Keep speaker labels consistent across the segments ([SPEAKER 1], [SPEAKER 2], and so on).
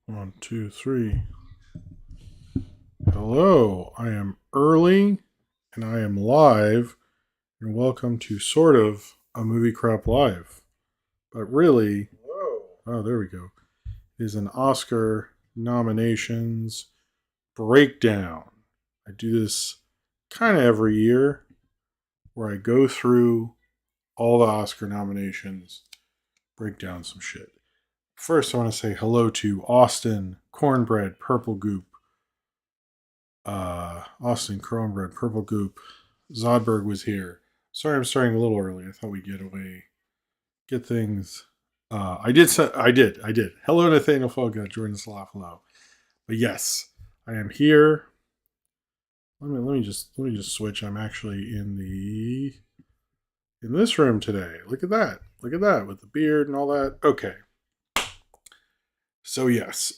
[SPEAKER 1] One, two, three. Hello, I am early and I am live, and welcome to sort of a movie crap live. But really, oh, there we go, is an Oscar nominations breakdown. I do this kind of every year where I go through all the Oscar nominations, break down some shit. First, I want to say hello to Austin, Cornbread, Purple Goop, Austin, Cornbread, Purple Goop. Zodberg was here. Sorry, I'm starting a little early. I thought we'd get things. I did. Hello, Nathaniel Foga, Jordan Slav, hello. But yes, I am here. Let me just switch. I'm actually in this room today. Look at that. Look at that with the beard and all that. Okay. So yes.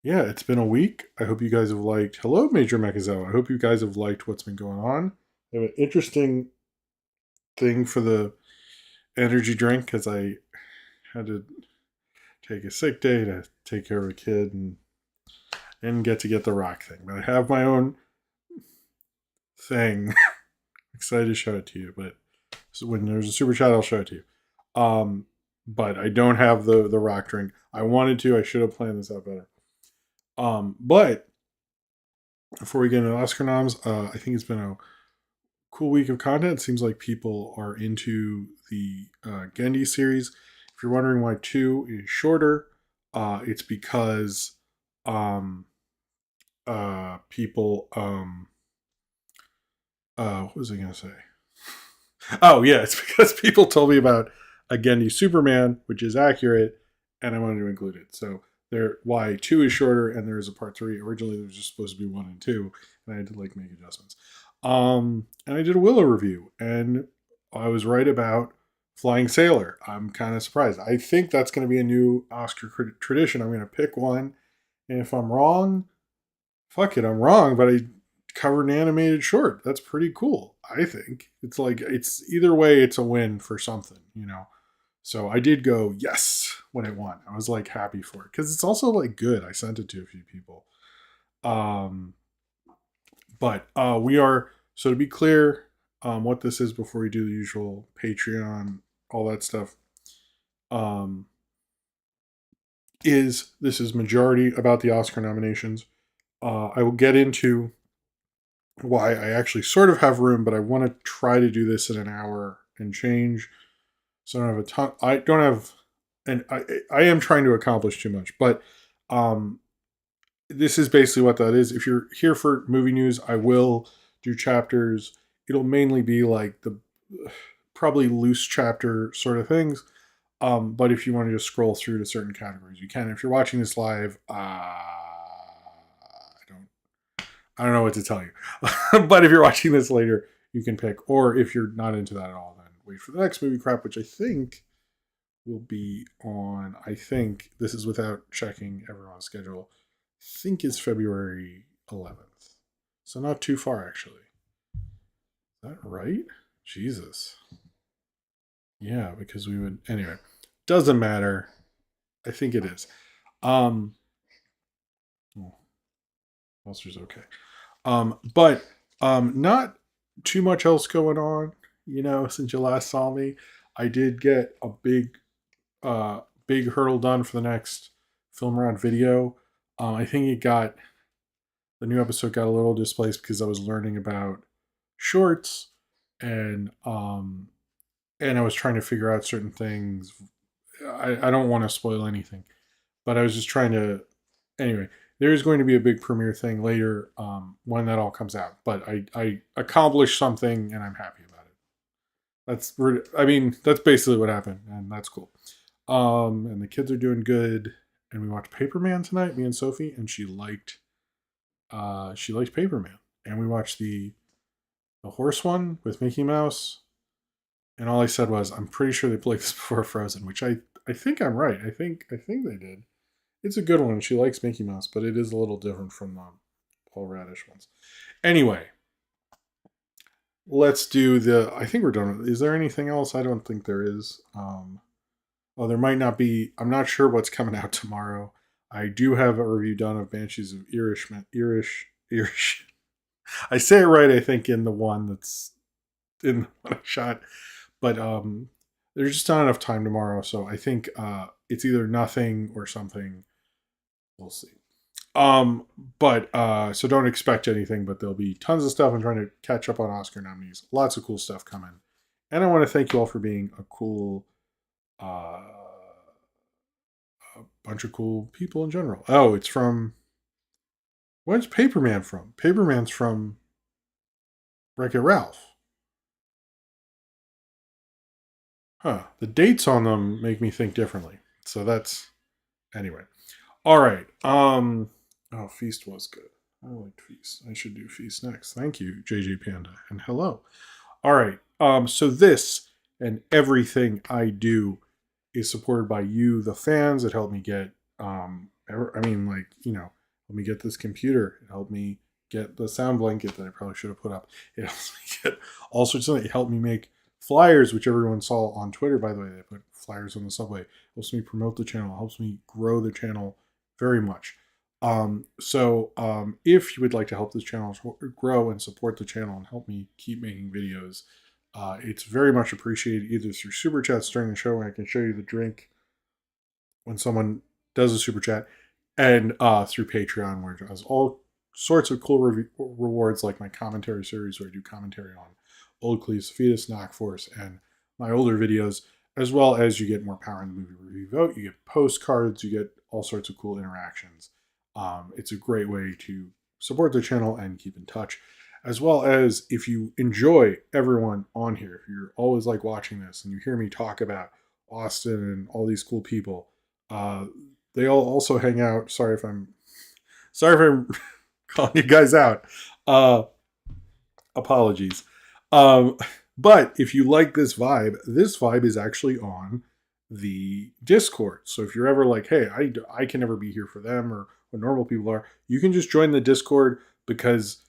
[SPEAKER 1] Yeah, it's been a week. I hope you guys have liked. Hello, Major Mekazawa. I hope you guys have liked what's been going on. I have an interesting thing for the energy drink because I had to take a sick day to take care of a kid and didn't get to get the rock thing. But I have my own thing. Excited to show it to you, but when there's a super chat, I'll show it to you. But I don't have the rock drink. I wanted to. I should have planned this out better. But before we get into Oscar noms, I think it's been a cool week of content. It seems like people are into the Gendy series. If you're wondering why 2 is shorter, it's because people what was I gonna say? Oh yeah, it's because people told me about a Gendy Superman, which is accurate, and I wanted to include it. So there, why 2 is shorter, and there is a part 3. Originally, there was just supposed to be 1 and 2, and I had to make adjustments. And I did a Willow review, and I was right about Flying Sailor. I'm kind of surprised. I think that's going to be a new Oscar tradition. I'm going to pick one, and if I'm wrong, fuck it, I'm wrong. But I covered an animated short. That's pretty cool. I think it's like it's either way, it's a win for something. So I did go yes when it won. I was like happy for it because it's also like good. I sent it to a few people. Um, but we are, so to be clear, what this is before we do the usual Patreon, all that stuff, um, is this is majority about the Oscar nominations. I will get into why I actually sort of have room, but I want to try to do this in an hour and change. So I don't have a ton. I don't have, and I am trying to accomplish too much, but this is basically what that is. If you're here for movie news, I will do chapters. It'll mainly be like the probably loose chapter sort of things. But if you want to just scroll through to certain categories, you can. If you're watching this live, I don't know what to tell you. But if you're watching this later, you can pick. Or if you're not into that at all, then wait for the next movie crap, which I think will be on. I think this is without checking everyone's schedule. I think it's February 11th. So not too far, actually. Is that right? Jesus. Yeah, because we would. Anyway, doesn't matter. I think it is. Oh, Monster's okay. But not too much else going on. Since you last saw me, I did get a big hurdle done for the next film round video. I think the new episode got a little displaced because I was learning about shorts and I was trying to figure out certain things. I don't want to spoil anything, but I was just trying to. Anyway, there is going to be a big premiere thing later when that all comes out. But I accomplished something and I'm happy about it. That's basically what happened, and that's cool. And the kids are doing good. And we watched Paperman tonight, me and Sophie, and she liked Paperman. And we watched the horse one with Mickey Mouse. And all I said was, I'm pretty sure they played this before Frozen, which I think I'm right. I think they did. It's a good one. She likes Mickey Mouse, but it is a little different from the Paul Radish ones. Anyway, let's do I think we're done. Is there anything else? I don't think there is. Oh, there might not be. I'm not sure what's coming out tomorrow. I do have a review done of Banshees of Irish. I say it right, I think, in the one that's in the one I shot. But there's just not enough time tomorrow, so I think it's either nothing or something. We'll see. Um, but so don't expect anything, but there'll be tons of stuff. I'm trying to catch up on Oscar nominees. Lots of cool stuff coming. And I want to thank you all for being a cool uh a bunch of cool people in general. Oh, it's from where's Paperman from? Paperman's from Wreck-It Ralph. Huh. The dates on them make me think differently. So that's anyway. All right. Oh, Feast was good. I liked Feast. I should do Feast next. Thank you, JJ Panda. And hello. All right. So this and everything I do is supported by you, the fans. It helped me get let me get this computer. It helped me get the sound blanket that I probably should have put up. It helps me get all sorts of things. It helped me make flyers, which everyone saw on Twitter, by the way. They put flyers on the subway. It helps me promote the channel. It helps me grow the channel very much. If you would like to help this channel grow and support the channel and help me keep making videos, it's very much appreciated either through super chats during the show where I can show you the drink when someone does a super chat, and through Patreon where it has all sorts of cool rewards like my commentary series where I do commentary on Old Cleese, Fetus, Knock Force, and my older videos, as well as you get more power in the movie review vote, you get postcards, you get all sorts of cool interactions. It's a great way to support the channel and keep in touch. As well as if you enjoy everyone on here, if you're always like watching this and you hear me talk about Austin and all these cool people, uh, they all also hang out. Sorry if I'm calling you guys out. Uh, Apologies. Um, but if you like this vibe is actually on the Discord. So if you're ever like, hey, I can never be here for them or what normal people are, you can just join the Discord because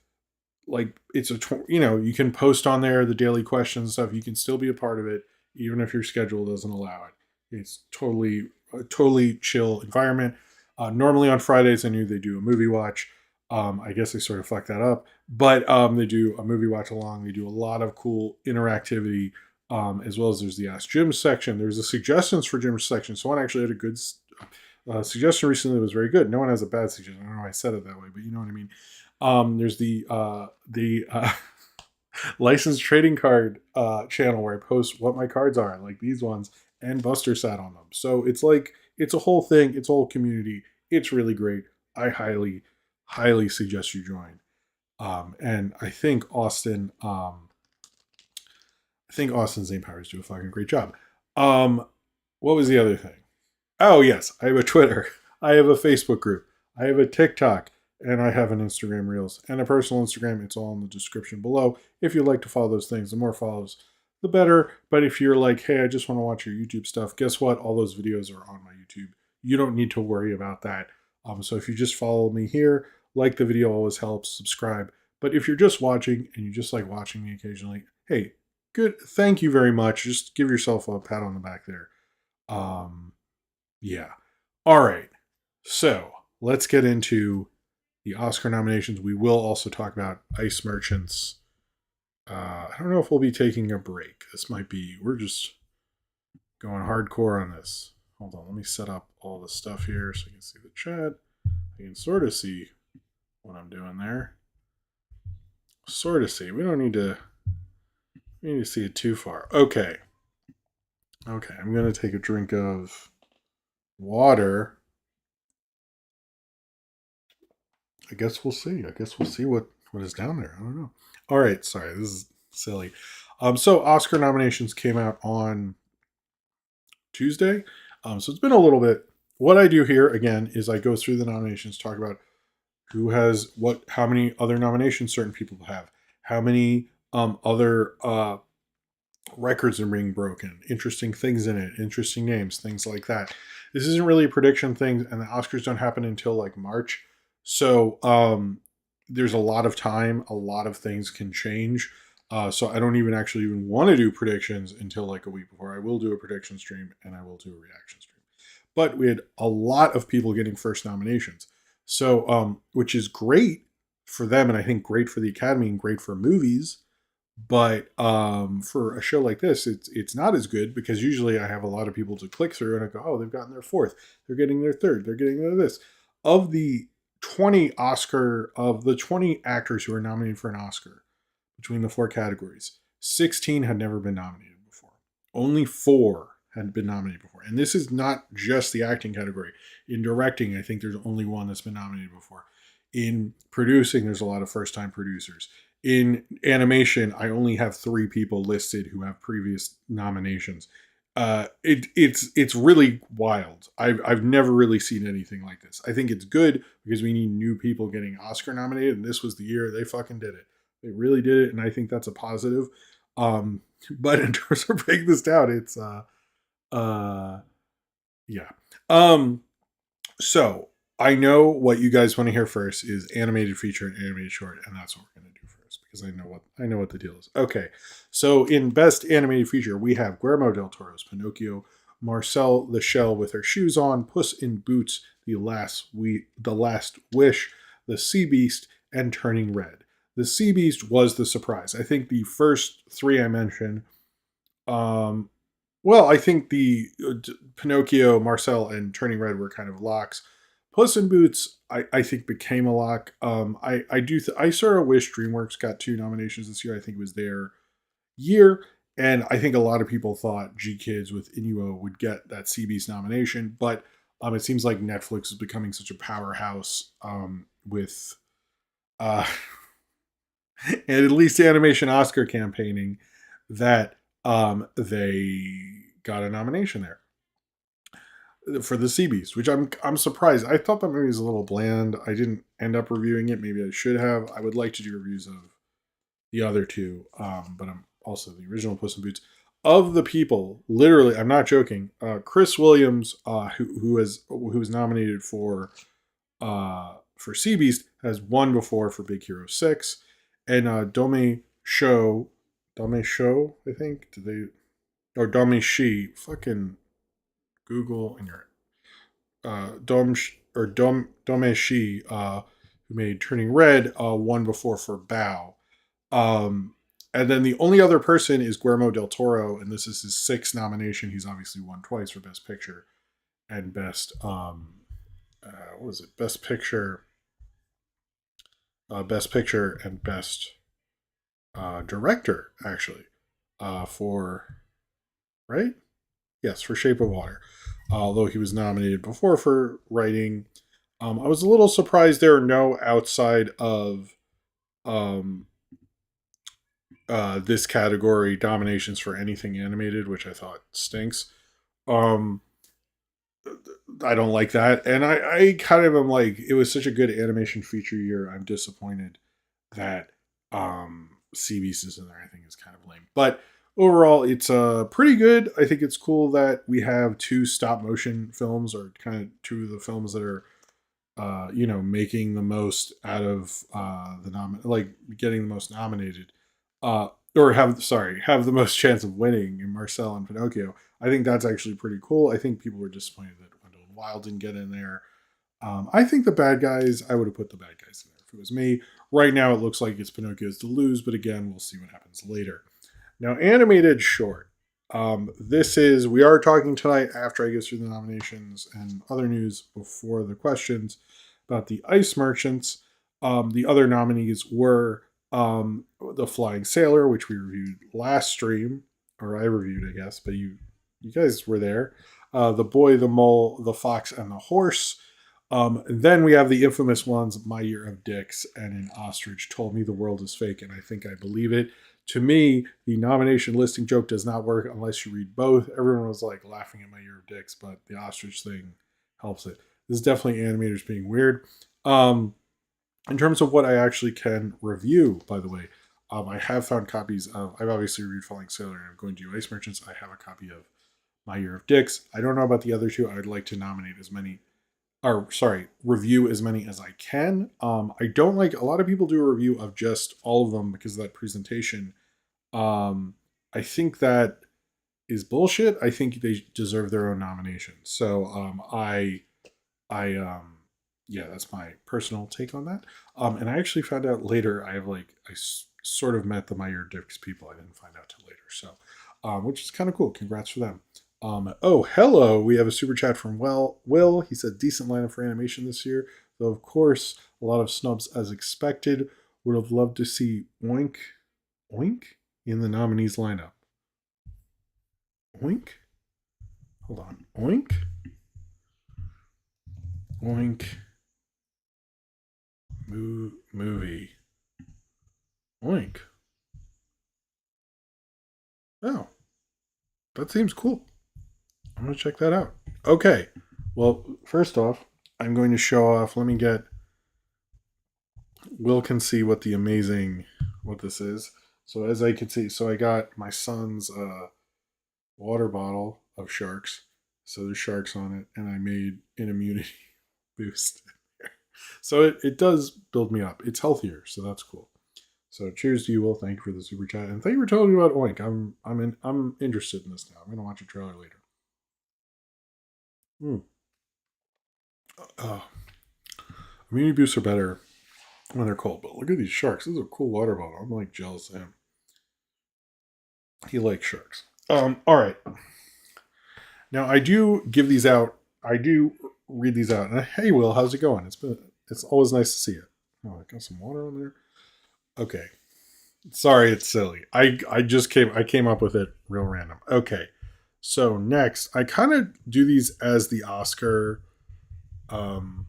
[SPEAKER 1] like it's you can post on there the daily questions and stuff. You can still be a part of it even if your schedule doesn't allow it. It's totally a totally chill environment. Normally on Fridays I knew they do a movie watch. I guess they sort of fucked that up, but they do a movie watch along. They do a lot of cool interactivity, as well as there's the Ask Jim section. There's the suggestions for Jim section. Someone actually had a good suggestion recently that was very good. No one has a bad suggestion. I don't know why I said it that way, but you know what I mean. There's the licensed trading card channel where I post what my cards are, like these ones, and Buster sat on them. So it's like it's a whole thing. It's a whole community. It's really great. I highly suggest you join. And I think Austin Zane Powers do a fucking great job. What was the other thing? Oh yes, I have a Twitter. I have a Facebook group. I have a TikTok. And I have an Instagram Reels and a personal Instagram. It's all in the description below. If you'd like to follow those things, the more follows, the better. But if you're like, hey, I just want to watch your YouTube stuff, guess what? All those videos are on my YouTube. You don't need to worry about that. So if you just follow me here, like the video always helps, subscribe. But if you're just watching and you just like watching me occasionally, hey, good. Thank you very much. Just give yourself a pat on the back there. Yeah. All right. So let's get into the Oscar nominations. We will also talk about Ice Merchants. I don't know if we'll be taking a break. We're just going hardcore on this. Hold on, let me set up all the stuff here so you can see the chat. You can sort of see what I'm doing there. Sort of see. We need to see it too far. Okay, I'm going to take a drink of water. I guess we'll see. What is down there. I don't know. All right, sorry, this is silly. So Oscar nominations came out on Tuesday. So it's been a little bit. What I do here again is I go through the nominations, talk about who has what, how many other nominations certain people have, how many other records are being broken, interesting things in it, interesting names, things like that. This isn't really a prediction thing, and the Oscars don't happen until like March. So there's a lot of time. A lot of things can change. So I don't even want to do predictions until like a week before. I will do a prediction stream and I will do a reaction stream. But we had a lot of people getting first nominations. So, which is great for them, and I think great for the Academy and great for movies. But for a show like this, it's not as good because usually I have a lot of people to click through, and I go, oh, they've gotten their fourth, they're getting their third, they're getting their this. Of the 20 actors who are nominated for an Oscar between the four categories, 16 had never been nominated before. Only 4 had been nominated before. And this is not just the acting category. In directing, I think there's only 1 that's been nominated before. In producing, there's a lot of first time producers. In animation, I only have 3 people listed who have previous nominations. It's really wild. I've never really seen anything like this. I think it's good because we need new people getting Oscar nominated, and this was the year they fucking did it. They really did it, and I think that's a positive. But in terms of breaking this down, it's yeah. So I know what you guys want to hear first is animated feature and animated short, and that's what we're gonna do first because I know what the deal is. Okay, so in best animated feature, we have Guillermo del Toro's Pinocchio, Marcel the Shell with Her Shoes On, Puss in Boots, The Last Wish, The Sea Beast, and Turning Red. The Sea Beast was the surprise. I think the first 3 I mentioned, well, I think the Pinocchio, Marcel, and Turning Red were kind of locks. Puss in Boots, I think became a lock. I sort of wish DreamWorks got 2 nominations this year. I think it was their year, and I think a lot of people thought G Kids with Inuo would get that Sea Beast nomination, but it seems like Netflix is becoming such a powerhouse with and at least animation Oscar campaigning that they got a nomination there for the Sea Beast, which I'm surprised. I thought that movie was a little bland. I didn't end up reviewing it. Maybe I should have. I would like to do reviews of the other 2, but I'm also the original Puss in Boots. Of the people, literally, I'm not joking. Chris Williams, who was nominated for Sea Beast, has won before for Big Hero 6, and Dome Show, I think. Did they or Dome Shi? Fucking Google and your Dom or Dome Shi, who made Turning Red, won before for Bao. And then the only other person is Guillermo del Toro, and this is his 6th nomination. He's obviously won twice for Best Picture and Best what was it? Best Picture and Best Director, actually, for right? Yes, for Shape of Water. Although he was nominated before for writing. I was a little surprised there are no outside of this category nominations for anything animated, which I thought stinks. Um, I don't like that. And I kind of am like, it was such a good animation feature year. I'm disappointed that Sea Beast is in there. I think it's kind of lame. But overall, it's pretty good. I think it's cool that we have 2 stop motion films, or kind of 2 of the films that are making the most out of getting the most nominated, or have the most chance of winning in Marcel and Pinocchio. I think that's actually pretty cool. I think people were disappointed that Wendell and Wild didn't get in there. I think the bad guys, I would have put the bad guys in there if it was me. Right now, it looks like it's Pinocchio's to lose, but again, we'll see what happens later. Now, animated short. We are talking tonight after I get through the nominations and other news before the questions about the Ice Merchants. The other nominees were The Flying Sailor, which we reviewed last stream, or I reviewed, I guess, but you guys were there. The Boy, the Mole, the Fox, and the Horse. And then we have the infamous ones, My Year of Dicks and An Ostrich Told Me the World is Fake, and I think I believe it. To me, the nomination listing joke does not work unless you read both. Everyone was like laughing at My Year of Dicks, but the ostrich thing helps it. This is definitely animators being weird. In terms of what I actually can review, by the way, I have found copies of, I've obviously reviewed Falling Sailor and I'm going to do Ice Merchants. I have a copy of My Year of Dicks. I don't know about the other 2. I would like to review as many as I can. I don't like, a lot of people do a review of just all of them because of that presentation Um, I think that is bullshit. I think they deserve their own nomination. So I yeah, that's my personal take on that. And I actually found out later. I have like sort of met the My Ear Dicks people. I didn't find out till later. So, which is kind of cool. Congrats for them. Oh, hello. We have a super chat from Will. He said decent lineup for animation this year, though of course a lot of snubs as expected. Would have loved to see Oink in the nominees lineup. Oink. Hold on. Oink. Oink. Movie. Oink. Oh, that seems cool. I'm going to check that out. Okay. Well, first off, I'm going to show off. Let me get. Will can see what this is. So as I can see, so I got my son's water bottle of sharks. So there's sharks on it, and I made an immunity boost. So it does build me up. It's healthier, so that's cool. So cheers to you, Will. Thank you for the super chat, and thank you for telling me about Oink. I'm interested in this now. I'm gonna watch a trailer later. Hmm. Oh, immunity boosts are better when they're cold, but look at these sharks. This is a cool water bottle. I'm like jealous of him. He likes sharks. All right. Now I do give these out. I do read these out. And hey, Will, how's it going? It's always nice to see it. Oh, I got some water on there. Okay. Sorry, it's silly. I came up with it real random. Okay. So next, I kind of do these um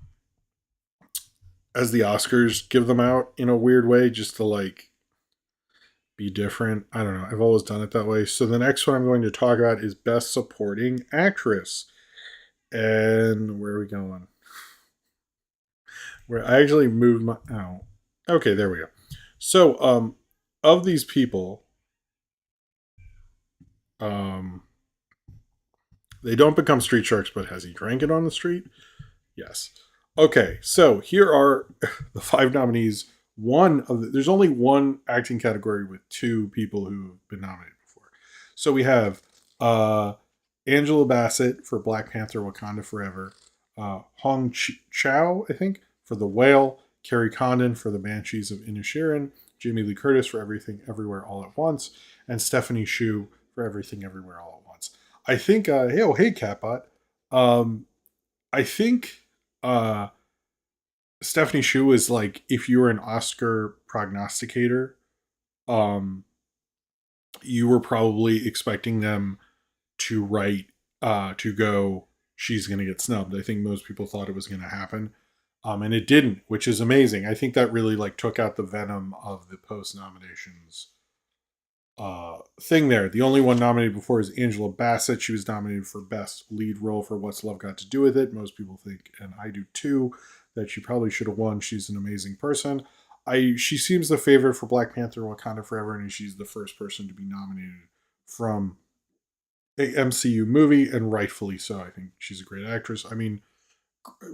[SPEAKER 1] as the Oscars give them out in a weird way, just to like be different. I don't know. I've always done it that way. So the next one I'm going to talk about is Best Supporting Actress. And where are we going? Where I actually moved my oh. Okay, there we go. So of these people, um they don't become street sharks, but has he drank it on the street? Yes. Okay, so here are the five nominees. There's only one acting category with two people who've been nominated before. So we have Angela Bassett for Black Panther: Wakanda Forever, Chow, I think, for The Whale, Carrie Condon for The Banshees of Inisherin, Jamie Lee Curtis for Everything Everywhere All at Once, and Stephanie Shu for Everything Everywhere All at Once. I think, hey, Catbot. Um, I think uh, Stephanie Shu is like, if you were an Oscar prognosticator, um, you were probably expecting them to write to go, she's going to get snubbed. I think most people thought it was going to happen, and it didn't, which is amazing. I think that really like took out the venom of the post nominations thing there. The only one nominated before is Angela Bassett. She was nominated for Best Lead Role for What's Love Got to Do with It. Most people think, and I do too, that she probably should have won. She's an amazing person. She seems the favorite for Black Panther: Wakanda Forever, and she's the first person to be nominated from a MCU movie, and rightfully so. I think she's a great actress. I mean,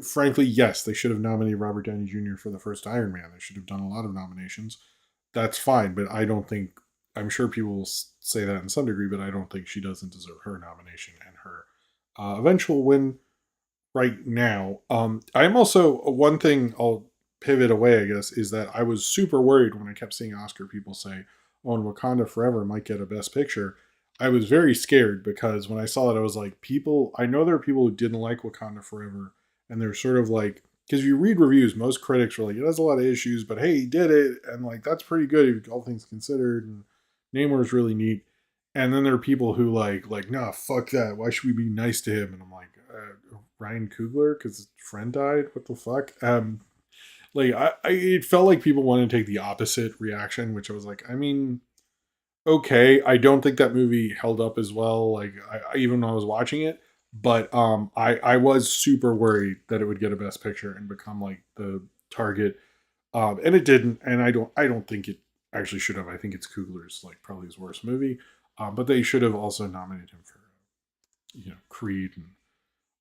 [SPEAKER 1] frankly, yes, they should have nominated Robert Downey Jr. for the first Iron Man. They should have done a lot of nominations. That's fine, but I don't think. I'm sure people will say that in some degree, but I don't think she doesn't deserve her nomination and her eventual win right now. I'm also one thing I'll pivot away, I guess, is that I was super worried when I kept seeing Oscar people say, "Oh, and Wakanda Forever might get a Best Picture." I was very scared because when I saw it, I was like, people. I know there are people who didn't like Wakanda Forever, and they're sort of like, because you read reviews, most critics were like, it has a lot of issues, but hey, he did it, and like that's pretty good, all things considered. And Namor is really neat. And then there are people who like, nah, fuck that. Why should we be nice to him? And I'm like, Ryan Coogler, because his friend died. What the fuck? It felt like people wanted to take the opposite reaction, which I was like, I mean, okay. I don't think that movie held up as well. Like, even when I was watching it, but I was super worried that it would get a Best Picture and become like the target, and it didn't. And I don't think it actually should have. I think it's Coogler's like probably his worst movie, but they should have also nominated him for Creed and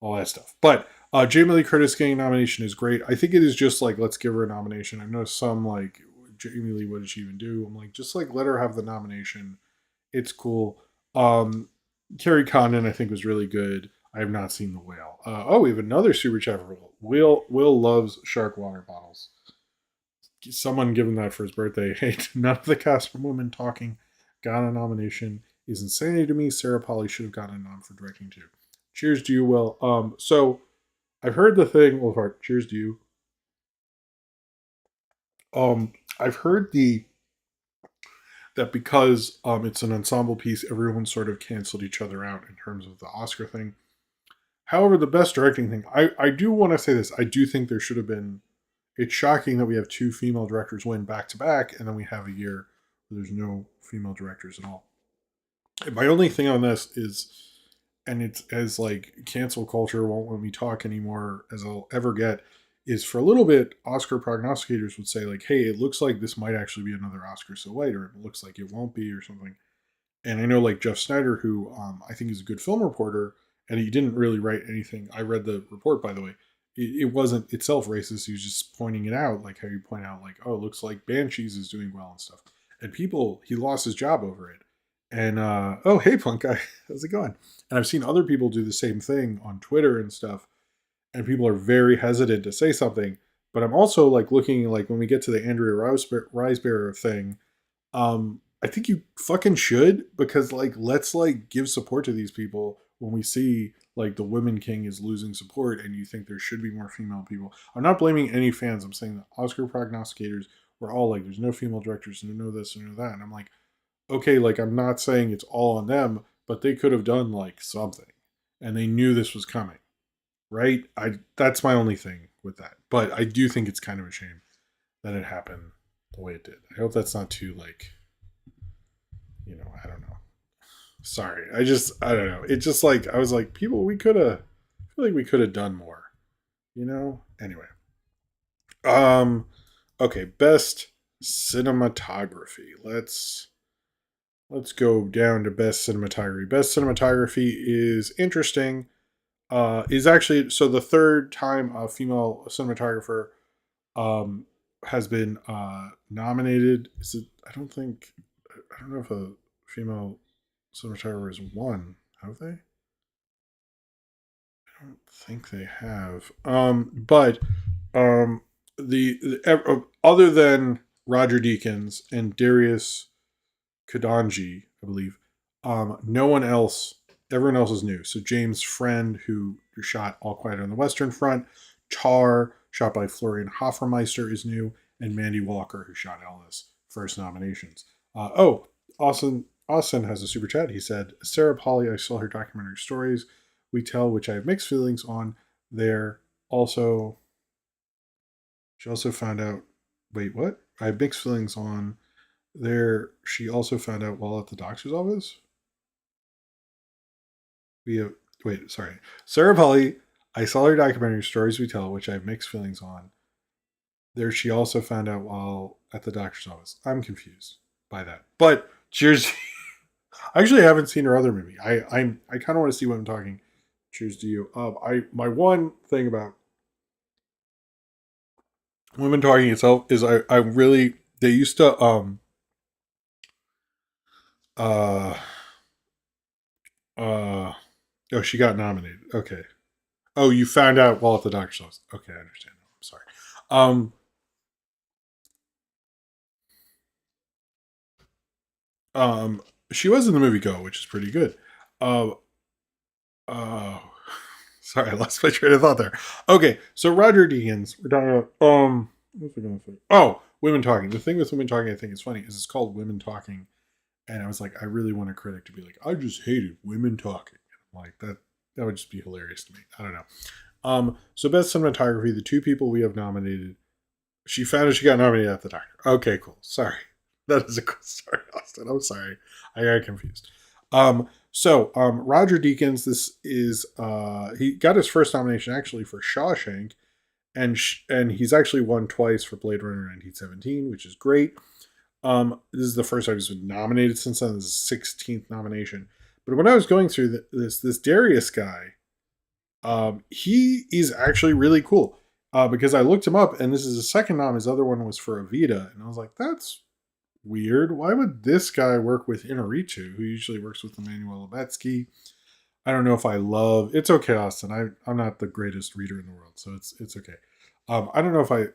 [SPEAKER 1] all that stuff. But Jamie Lee Curtis getting a nomination is great. I think it is just like, let's give her a nomination. I know some like, Jamie Lee, what did she even do? I'm like, just like let her have the nomination. It's cool. Um, Carrie Condon, I think, was really good. I have not seen The Whale. Oh, we have another super chat for Will loves shark water bottles. Someone give him that for his birthday. Hey, none of the cast from Women Talking got a nomination. Is insanity to me. Sarah Polley should have gotten a nom for directing too. Cheers to you, Will. So I've heard the thing. Well, cheers to you. I've heard the that because it's an ensemble piece, everyone sort of canceled each other out in terms of the Oscar thing. However, the best directing thing, I do want to say this. I do think there should have been. It's shocking that we have two female directors win back to back, and then we have a year where there's no female directors at all. And my only thing on this is, and it's as like cancel culture won't let me talk anymore as I'll ever get, is for a little bit, Oscar prognosticators would say, like, hey, it looks like this might actually be another Oscar so white, or it looks like it won't be, or something. And I know, like, Jeff Snyder, who I think is a good film reporter, and he didn't really write anything. I read the report, by the way. It wasn't itself racist. He was just pointing it out, like how you point out, like, oh, it looks like Banshees is doing well and stuff. And people, he lost his job over it. And, oh, hey, punk guy, how's it going? And I've seen other people do the same thing on Twitter and stuff, and people are very hesitant to say something. But I'm also, like, looking, like, when we get to the Andrea Riseborough thing, I think you fucking should, because, like, let's, like, give support to these people when we see, like, the Women King is losing support and you think there should be more female people. I'm not blaming any fans. I'm saying the Oscar prognosticators were all like, there's no female directors and no this and no that. And I'm like, okay, like, I'm not saying it's all on them, but they could have done, like, something. And they knew this was coming, right? That's my only thing with that. But I do think it's kind of a shame that it happened the way it did. I hope that's not too, like, I don't know. Sorry. I don't know. It just, like, I was like, people, we could have, I feel like we could have done more. Anyway. Um, okay. Best cinematography. Let's go down to best cinematography. Best cinematography is interesting. Is actually, so the third time a female cinematographer um has been nominated. Is it, I don't know if a female cinematographer has won, have they? I don't think they have. But um, other than Roger Deakins and Darius Kodanji, I believe, no one else, everyone else is new. So James Friend, who shot All Quiet on the Western Front, Tar, shot by Florian Hoffermeister, is new, and Mandy Walker, who shot Elvis, first nominations. Austin has a super chat. He said, Sarah Polley, I saw her documentary stories we tell, which I have mixed feelings on. There also, she also found out, wait, what? I have mixed feelings on there. She also found out while at the doctor's office. We have, wait, sorry. Sarah Polley, I saw her documentary stories we tell, which I have mixed feelings on. There, she also found out while at the doctor's office. I'm confused by that. But cheers. I actually haven't seen her other movie. I kind of want to see what I'm talking. Cheers to you. My one thing about Women Talking itself is I really, they used to uh uh oh, she got nominated. Okay. Oh, you found out while at the doctor's office. Okay, I understand. I'm sorry. Um um she was in the movie Go, which is pretty good. Uh uh Sorry, I lost my train of thought there. Okay, so Roger Deakins, we're talking about what was I gonna say? Oh, Women Talking. The thing with Women Talking I think is funny is it's called Women Talking. And I was like, I really want a critic to be like, I just hated women talking. Like that would just be hilarious to me. I don't know. So best cinematography, the two people we have nominated. She found out she got nominated at the doctor. Okay, cool. Sorry. That is a good story, Austin. I'm sorry. I got confused. Roger Deakins, this is he got his first nomination actually for Shawshank, and he's actually won twice for Blade Runner 1917, which is great. This is the first time he's been nominated since then. This is his 16th nomination. But when I was going through this Darius guy, he is actually really cool. Because I looked him up, and this is his second nom. His other one was for Evita, and I was like, that's weird. Why would this guy work with Inaritu, who usually works with Emmanuel Lubetsky? I don't know if I love. It's okay, Austin. I'm not the greatest reader in the world, so it's okay. I don't know if I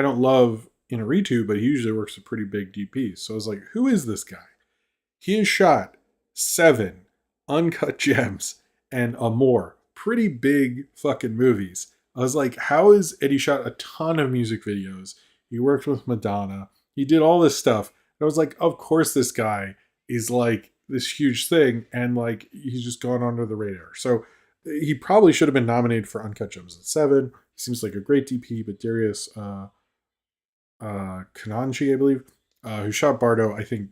[SPEAKER 1] don't love Inaritu, but he usually works with pretty big DPs. So I was like, who is this guy? He has shot 7 uncut gems and a more pretty big fucking movies. I was like, how is, and he shot a ton of music videos. He worked with Madonna. He did all this stuff. And I was like, of course this guy is like this huge thing, and like he's just gone under the radar. So he probably should have been nominated for Uncut Gems at 7. He seems like a great DP, but Darius Kananji, I believe, who shot Bardo, I think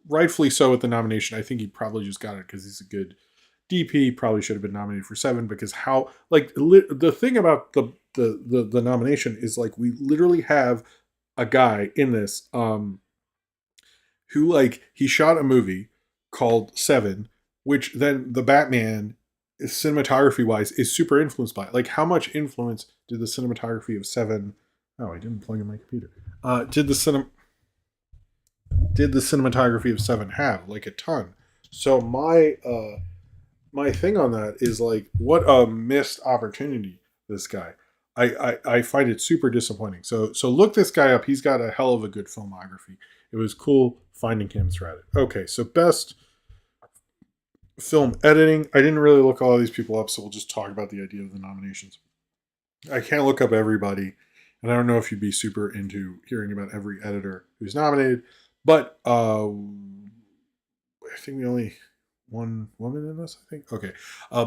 [SPEAKER 1] rightfully so with the nomination. I think he probably just got it because he's a good DP. Probably should have been nominated for 7 because how like the thing about the nomination is like we literally have a guy in this who like he shot a movie called 7, which then the Batman cinematography wise is super influenced by. Like how much influence did the cinematography of 7? Oh, I didn't plug in my computer. Did the cinematography of 7 have? Like a ton. So my thing on that is like what a missed opportunity this guy. I find it super disappointing. So look this guy up. He's got a hell of a good filmography. It was cool finding him through Reddit. Okay, so best film editing. I didn't really look all of these people up, so we'll just talk about the idea of the nominations. I can't look up everybody, and I don't know if you'd be super into hearing about every editor who's nominated, but I think we only one woman in this, I think. Okay.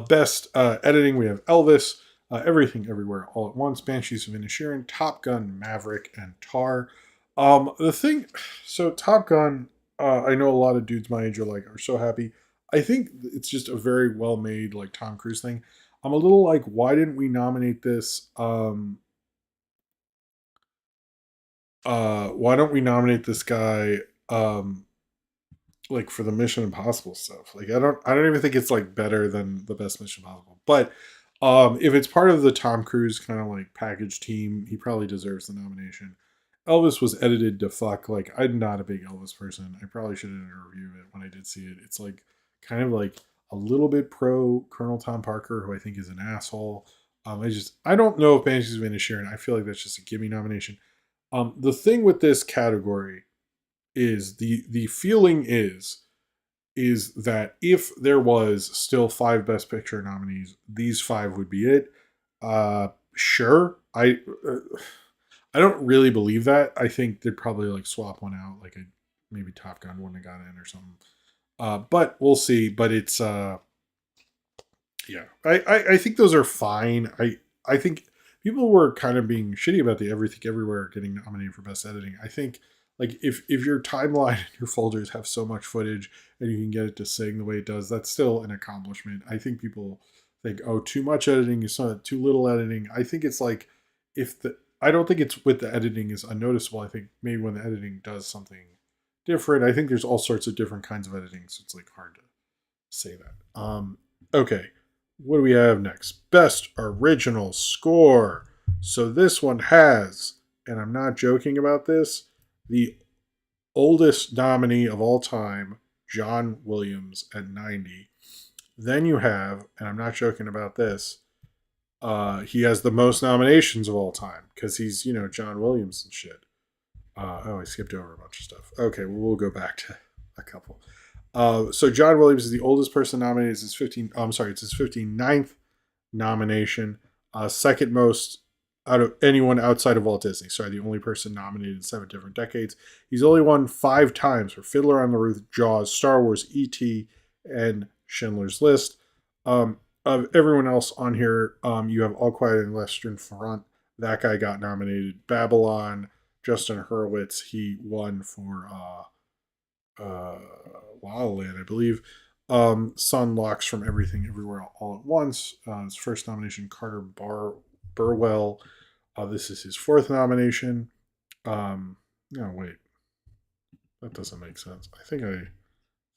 [SPEAKER 1] Best editing, we have Elvis, Everything Everywhere All at Once, Banshees of Inisherin, Top Gun, Maverick, and Tar. The thing, so Top Gun, I know a lot of dudes my age are so happy. I think it's just a very well made like Tom Cruise thing. I'm a little like, why didn't we nominate this? Why don't we nominate this guy? Like for the Mission Impossible stuff. Like I don't even think it's like better than the best Mission Impossible. But if it's part of the Tom Cruise kind of like package team, he probably deserves the nomination. Elvis was edited to fuck. Like I'm not a big Elvis person. I probably should have done a review of it when I did see it. It's like kind of like a little bit pro Colonel Tom Parker, who I think is an asshole. I don't know if Banshees of Inisherin. I feel like that's just a gimme nomination. The thing with this category is the feeling is that if there was still 5 best picture nominees, these 5 would be it. Sure, I don't really believe that. I think they'd probably like swap one out, like maybe Top Gun wouldn't have got in or something. But we'll see. But it's yeah, I think those are fine. I think people were kind of being shitty about the Everything Everywhere getting nominated for best editing. I think like if your timeline and your folders have so much footage and you can get it to sing the way it does, that's still an accomplishment. I think people think, oh, too much editing is not too little editing. I think it's like if the I don't think it's with the editing is unnoticeable. I think maybe when the editing does something different. I think there's all sorts of different kinds of editing, so it's like hard to say that. Okay, what do we have next? Best original score. So this one has, and I'm not joking about this, the oldest nominee of all time, John Williams at 90. Then you have, and I'm not joking about this, he has the most nominations of all time because he's, John Williams and shit. I skipped over a bunch of stuff. Okay, well, we'll go back to a couple. So John Williams is the oldest person nominated. It's his 15. I'm sorry, it's his 59th nomination. Second most out of anyone outside of Walt Disney. Sorry, the only person nominated in 7 different decades. He's only won 5 times for Fiddler on the Roof, Jaws, Star Wars, E.T., and Schindler's List. Of everyone else on here, you have All Quiet on the Western Front. That guy got nominated. Babylon, Justin Hurwitz, he won for La La Land, I believe. Son Locks from Everything Everywhere All at Once. His first nomination, Carter Burwell. This is his 4th nomination. No, wait. That doesn't make sense. I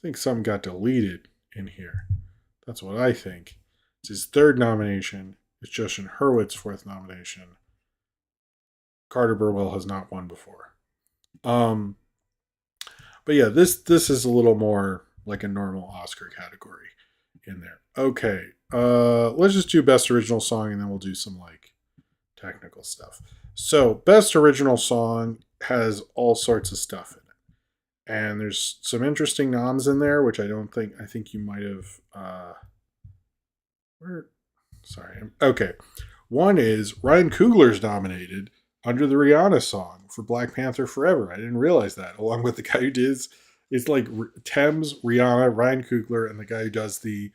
[SPEAKER 1] think some got deleted in here. That's what I think. It's his 3rd nomination. It's Justin Hurwitz's 4th nomination. Carter Burwell has not won before. Um, but yeah, this is a little more like a normal Oscar category in there. Okay, let's just do best original song, and then we'll do some like technical stuff. So, best original song has all sorts of stuff in it, and there's some interesting noms in there, which I think you might have. Where? Sorry. Okay. One is Ryan Coogler's nominated under the Rihanna song for Black Panther Forever. I didn't realize that. Along with the guy who does, it's like Thames, Rihanna, Ryan Coogler, and the guy who does the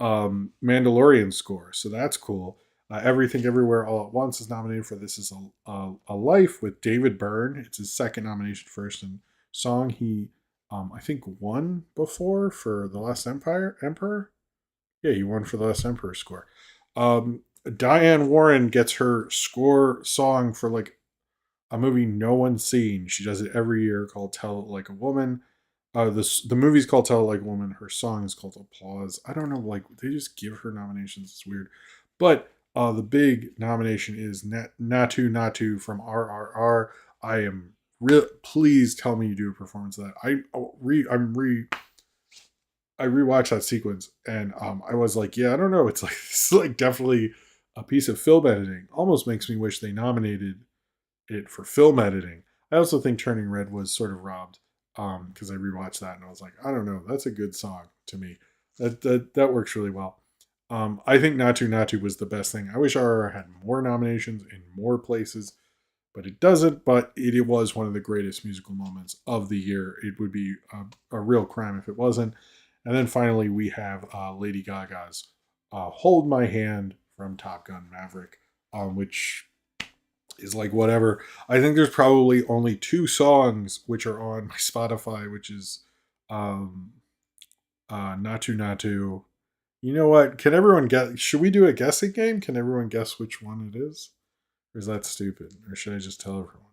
[SPEAKER 1] Mandalorian score. So that's cool. Everything Everywhere All at Once is nominated for This Is a Life with David Byrne. It's his second nomination, first in song. He, I think, won before for The Last Emperor. Yeah, he won for The Last Emperor score. Diane Warren gets her score song for like a movie no one's seen. She does it every year called Tell It Like a Woman. The movie's called Tell It Like a Woman. Her song is called Applause. I don't know, like they just give her nominations. It's weird. But the big nomination is Natu Natu from RRR. I am real. Please tell me you do a performance of that. I rewatched that sequence and I was like, yeah, I don't know. It's like it's like definitely a piece of film editing. Almost makes me wish they nominated it for film editing. I also think Turning Red was sort of robbed because I rewatched that and I was like, I don't know, that's a good song to me. That works really well. I think Natu Natu was the best thing. I wish RR had more nominations in more places, but it doesn't. But it was one of the greatest musical moments of the year. It would be a real crime if it wasn't. And then finally, we have Lady Gaga's Hold My Hand from Top Gun Maverick, which is like whatever. I think there's probably only two songs which are on my Spotify, which is um, Natu Natu. You know what? Can everyone guess? Should we do a guessing game? Can everyone guess which one it is? Or is that stupid? Or should I just tell everyone?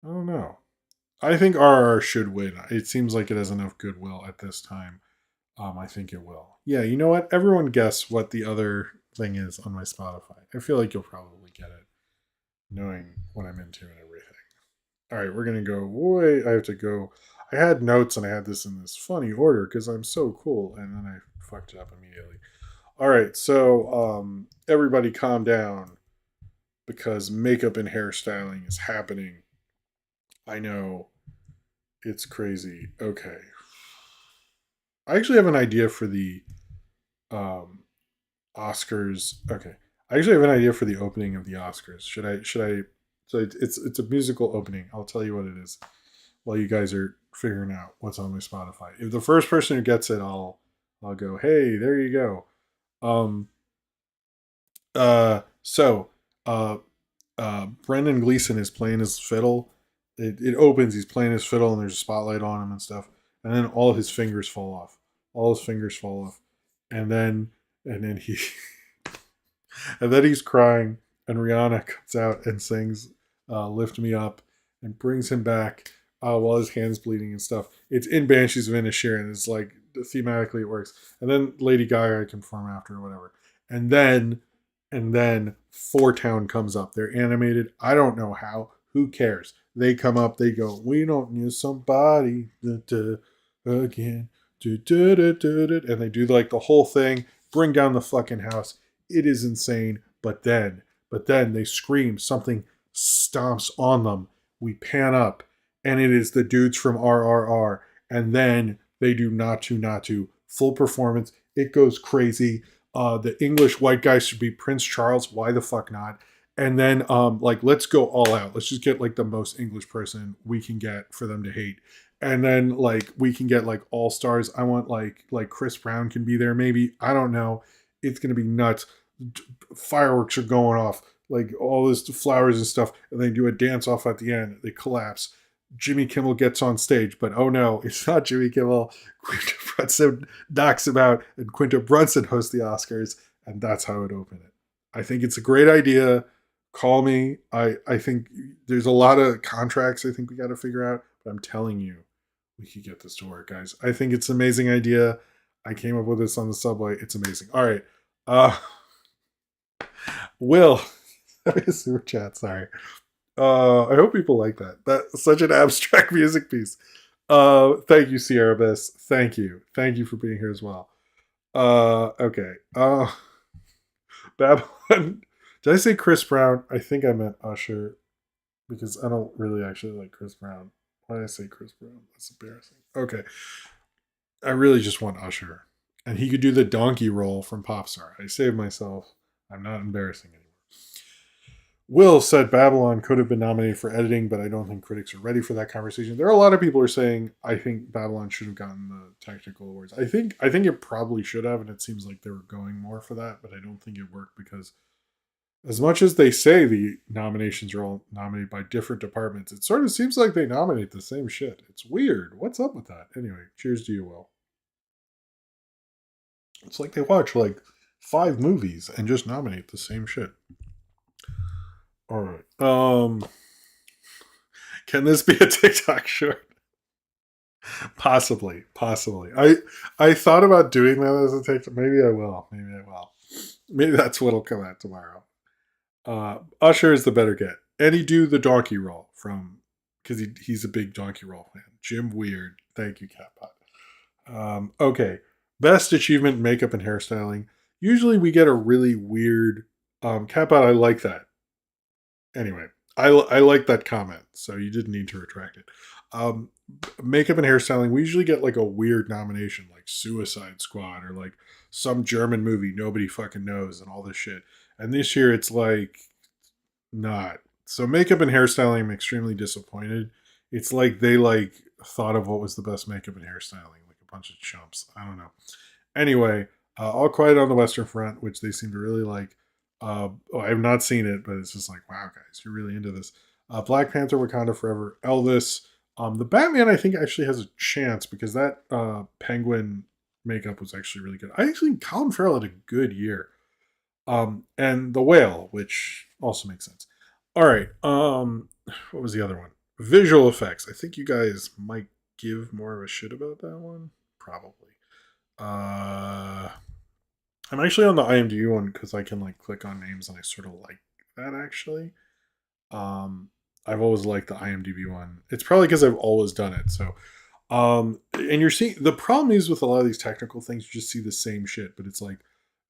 [SPEAKER 1] I don't know. I think RR should win. It seems like it has enough goodwill at this time. I think it will. Yeah, you know what? Everyone guess what the other thing is on my Spotify. I feel like you'll probably get it, knowing what I'm into and everything. All right, we're gonna go. Wait, I have to go. I had notes and I had this in this funny order because I'm so cool, and then I fucked it up immediately. All right, so everybody calm down because makeup and hairstyling is happening. I know it's crazy. Okay, I actually have an idea for the um, Oscars. Okay, I actually have an idea for the opening of the Oscars. Should I? Should I? So it's a musical opening. I'll tell you what it is while you guys are figuring out what's on my Spotify. If the first person who gets it, I'll go. Hey, there you go. Um. So. Uh. Brendan Gleeson is playing his fiddle. It opens. He's playing his fiddle, and there's a spotlight on him and stuff. And then all his fingers fall off. All his fingers fall off, and then he and then he's crying, and Rihanna comes out and sings "Lift Me Up" and brings him back while his hand's bleeding and stuff. It's in Banshees of Inisherin. It's like thematically it works. And then Lady Gaga can perform after or whatever. And then Four Town comes up. They're animated. I don't know how. Who cares? They come up. They go. We don't need somebody again. And they do like the whole thing. Bring down the fucking house. It is insane. But then they scream. Something stomps on them. We pan up, and it is the dudes from RRR. And then they do Natu Natu. Full performance. It goes crazy. The English white guy should be Prince Charles. Why the fuck not? And then like let's go all out. Let's just get like the most English person we can get for them to hate. And then like we can get like all stars. I want like Chris Brown can be there maybe. I don't know. It's gonna be nuts. Fireworks are going off. Like all this flowers and stuff, and they do a dance off at the end. They collapse. Jimmy Kimmel gets on stage, but oh no, it's not Jimmy Kimmel. Quinta Brunson knocks him out, and Quinta Brunson hosts the Oscars, and that's how it opened it. I think it's a great idea. Call me. I think there's a lot of contracts I think we got to figure out, but I'm telling you, we could get this to work, guys. I think it's an amazing idea. I came up with this on the subway. It's amazing. All right. Uh Will, super chat, sorry. I hope people like that. That's such an abstract music piece. Thank you, Sierra Bess. Thank you. Thank you for being here as well. Okay. Babylon. Did I say Chris Brown? I think I meant Usher because I don't really actually like Chris Brown. Why did I say Chris Brown? That's embarrassing. Okay. I really just want Usher. And he could do the donkey roll from Popstar. I saved myself. I'm not embarrassing anymore. Will said Babylon could have been nominated for editing, but I don't think critics are ready for that conversation. There are a lot of people who are saying I think Babylon should have gotten the technical awards. I think it probably should have, and it seems like they were going more for that, but I don't think it worked because as much as they say the nominations are all nominated by different departments, it sort of seems like they nominate the same shit. It's weird. What's up with that? Anyway, cheers to you, Will. It's like they watch like 5 movies and just nominate the same shit. All right. Can this be a TikTok short? Possibly, possibly. I thought about doing that as a TikTok. Maybe I will. Maybe I will. Maybe that's what'll come out tomorrow. Usher is the better get, and he do the donkey roll from because he's a big donkey roll fan. Jim Weird, thank you, Catbot. Okay, best achievement makeup and hairstyling. Usually we get a really weird. Catbot, I like that. Anyway, I like that comment, so you didn't need to retract it. Um, Makeup and hairstyling, we usually get like a weird nomination, like Suicide Squad or like some German movie nobody fucking knows and all this shit. And this year it's like not. So makeup and hairstyling, I'm extremely disappointed. It's like they like thought of what was the best makeup and hairstyling, like a bunch of chumps. I don't know. Anyway, All Quiet on the Western Front, which they seem to really like. I have not seen it, but it's just like, wow, guys, you're really into this. Black Panther, Wakanda Forever, Elvis. The Batman, I think, actually has a chance because that penguin makeup was actually really good. I actually, Colin Farrell had a good year. And The Whale, which also makes sense. All right. What was the other one? Visual effects. I think you guys might give more of a shit about that one. Probably. Uh, I'm actually on the IMDb one because I can like click on names and I sort of like that actually. Um, I've always liked the IMDb one. It's probably because I've always done it. So, and you're seeing the problem is with a lot of these technical things, you just see the same shit. But it's like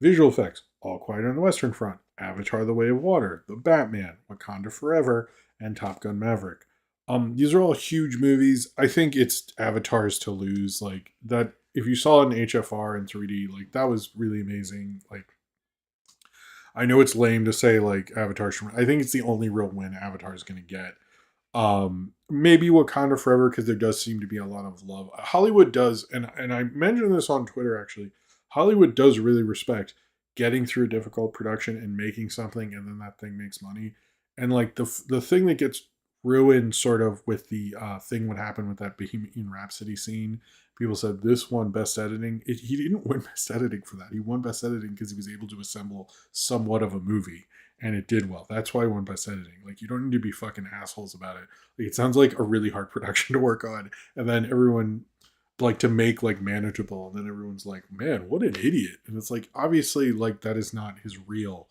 [SPEAKER 1] visual effects, All Quiet on the Western Front, Avatar: The Way of Water, The Batman, Wakanda Forever, and Top Gun Maverick. These are all huge movies. I think it's Avatar's to lose. Like that, if you saw it in HFR and 3D, like that was really amazing. Like I know it's lame to say like Avatar's. I think it's the only real win Avatar is going to get. Maybe Wakanda Forever because there does seem to be a lot of love. Hollywood does, and I mentioned this on Twitter actually. Hollywood does really respect getting through a difficult production and making something, and then that thing makes money. And like the thing that gets ruined sort of with the thing what happened with that Bohemian Rhapsody scene. People said this won best editing. He didn't win best editing for that. He won best editing because he was able to assemble somewhat of a movie and it did well. That's why I won best editing. Like you don't need to be fucking assholes about it. Like it sounds like a really hard production to work on, and then everyone like to make like manageable, and then everyone's like, "Man, what an idiot!" And it's like obviously like that is not his real.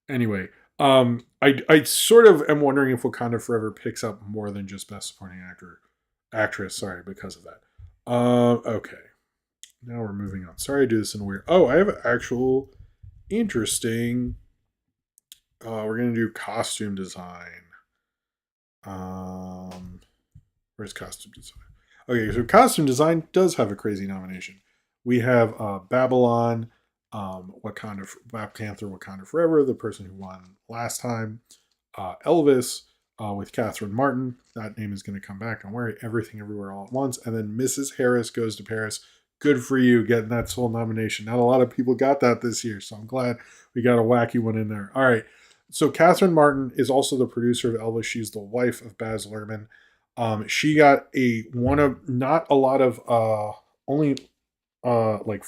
[SPEAKER 1] Anyway, I sort of am wondering if Wakanda Forever picks up more than just best supporting actress. Sorry, because of that. Okay. Now we're moving on. Sorry, I do this in weird. Oh, I have an actual interesting. We're gonna do costume design. Um, where's costume design? Okay, so costume design does have a crazy nomination. We have Babylon, Wakanda, Black Panther, Wakanda Forever, the person who won last time, Elvis with Catherine Martin. That name is going to come back. Don't worry, Everything Everywhere All at Once, and then Mrs. Harris Goes to Paris. Good for you getting that sole nomination. Not a lot of people got that this year, so I'm glad we got a wacky one in there. All right. So Catherine Martin is also the producer of Elvis. She's the wife of Baz Luhrmann. She got a one of not a lot of only like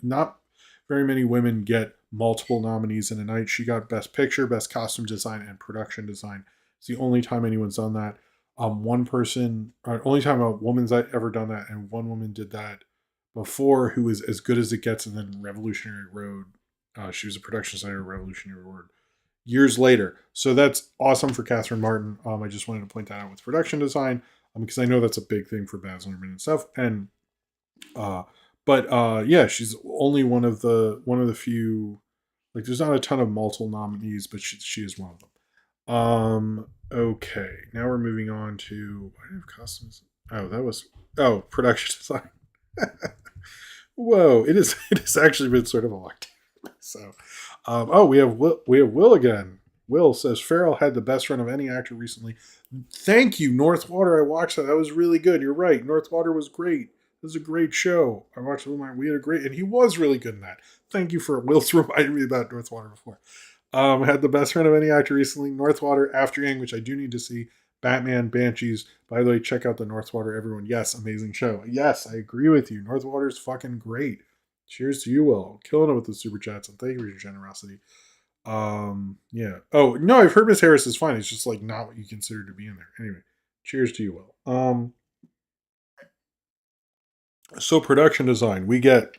[SPEAKER 1] not very many women get multiple nominees in a night. She got Best Picture, Best Costume Design, and Production Design. It's the only time anyone's done that. One person, or only time a woman's ever done that, and one woman did that before, who was As Good as It Gets, and then Revolutionary Road. She was a production designer of Revolutionary Road. years later. So that's awesome for Catherine Martin. I just wanted to point that out with production design, because I know that's a big thing for Baz Luhrmann and stuff. And uh, yeah, she's only one of the few. Like, there's not a ton of multiple nominees, but she is one of them. Okay, now we're moving on to, why do I have costumes? Oh, that was, oh, production design. Whoa, it has actually been sort of a long time. So, oh, we have Will again. Will says Farrell had the best run of any actor recently. Thank you, Northwater. I watched that. That was really good. You're right. Northwater was great. It was a great show. I watched it with my. We had a great, and he was really good in that. Thank you for Will's reminding me about Northwater before. Had the best run of any actor recently. Northwater, After Yang, which I do need to see. Batman, Banshees. By the way, check out the Northwater, everyone. Yes, amazing show. Yes, I agree with you. Northwater's fucking great. Cheers to you, Will. Killing it with the super chats, and thank you for your generosity. Yeah. Oh no, I've heard Miss Harris is fine. It's just like not what you consider to be in there. Anyway, cheers to you, Will. So production design, we get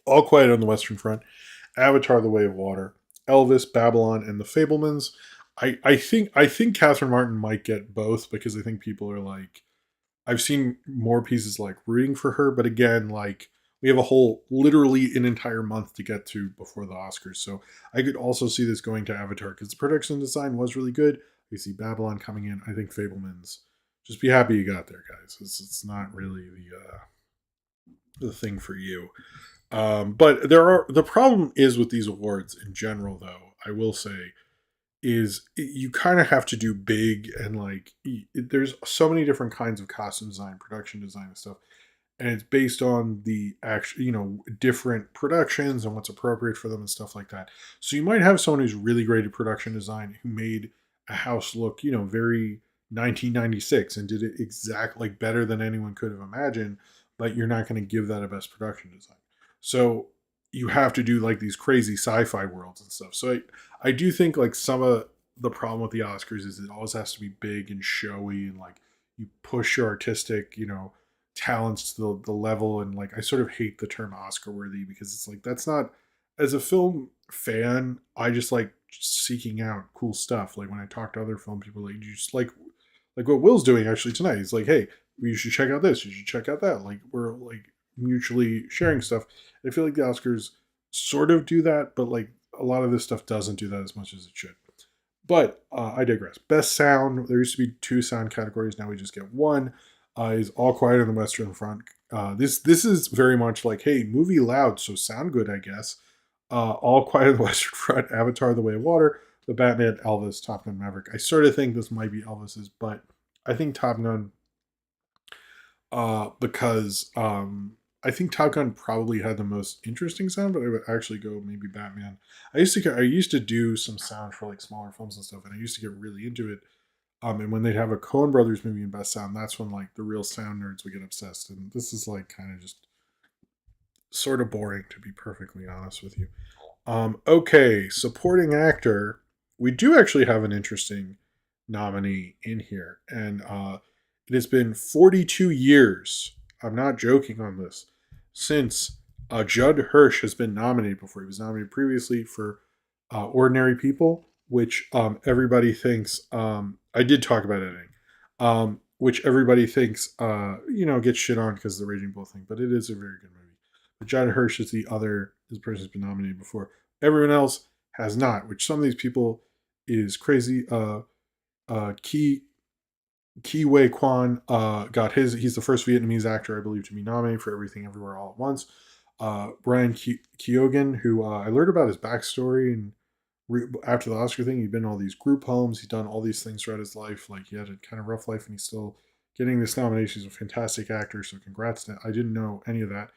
[SPEAKER 1] All Quiet on the Western Front, Avatar: The Way of Water, Elvis, Babylon, and The Fablemans. I think Catherine Martin might get both, because I think people are like, I've seen more pieces like rooting for her, but again, like, we have a whole, literally an entire month to get to before the Oscars. So I could also see this going to Avatar, because the production design was really good. We see Babylon coming in. I think Fablemans. Just be happy you got there, guys. It's not really the thing for you. But the problem is with these awards in general, though, I will say, is you kind of have to do big, and like, there's so many different kinds of costume design, production design, and stuff, and it's based on the actual, different productions and what's appropriate for them and stuff like that. So you might have someone who's really great at production design, who made a house look, very 1996, and did it exactly like better than anyone could have imagined, but you're not going to give that a best production design. So you have to do like these crazy sci-fi worlds and stuff. So I do think like some of the problem with the Oscars is it always has to be big and showy, and like, you push your artistic, talents to the level, and like, I sort of hate the term Oscar worthy, because it's like, that's not, as a film fan, I just like seeking out cool stuff. Like, when I talk to other film people, like, you just like what Will's doing actually tonight. He's like, hey, you should check out this, you should check out that. Like, we're like mutually sharing stuff. I feel like the Oscars sort of do that, but like, a lot of this stuff doesn't do that as much as it should. But I digress. Best sound. There used to be two sound categories. Now we just get one. Is All Quiet on the Western Front. This is very much like, hey, movie loud, so sound good, I guess. All Quiet on the Western Front, Avatar: The Way of Water, The Batman, Elvis, Top Gun: Maverick. I sort of think this might be Elvis's, but I think Top Gun, because I think Top Gun probably had the most interesting sound, but I would actually go maybe Batman. I used to do some sound for like smaller films and stuff, and I used to get really into it. And when they'd have a Coen Brothers movie in best sound, that's when like the real sound nerds would get obsessed. And this is like kind of just sort of boring, to be perfectly honest with you. Okay, supporting actor. We do actually have an interesting nominee in here, and it has been 42 years. I'm not joking on this. Since Judd Hirsch has been nominated before. He was nominated previously for Ordinary People, which everybody thinks. I did talk about editing, which everybody thinks gets shit on because of the Raging Bull thing, but it is a very good movie. But Judd Hirsch is the other. This person has been nominated before. Everyone else has not, which some of these people is crazy. Ki Wei Kwan got his. He's the first Vietnamese actor, I believe, to be nominated for Everything Everywhere All at Once. Brian Keoghan, who I learned about his backstory, and after the Oscar thing, he'd been in all these group homes. He'd done all these things throughout his life. Like, he had a kind of rough life, and he's still getting this nomination. He's a fantastic actor, so congrats to. I didn't know any of that.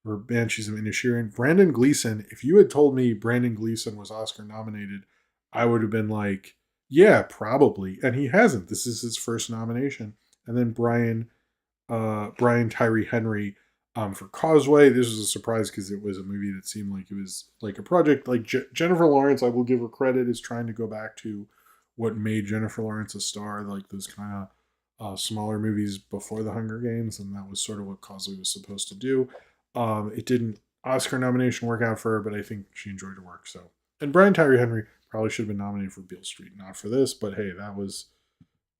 [SPEAKER 1] Or Banshees of Inisherin. Brandon Gleeson. If you had told me Brandon Gleeson was Oscar nominated, I would have been like, yeah, probably. And he hasn't. This is his first nomination. And then Brian Tyree Henry for Causeway. This was a surprise, because it was a movie that seemed like it was like a project. Like Jennifer Lawrence, I will give her credit, is trying to go back to what made Jennifer Lawrence a star, like those kind of smaller movies before the Hunger Games, and that was sort of what Causeway was supposed to do. It didn't Oscar nomination work out for her, but I think she enjoyed her work. So, and Brian Tyree Henry, Probably should have been nominated for Beale Street, not for this, but hey,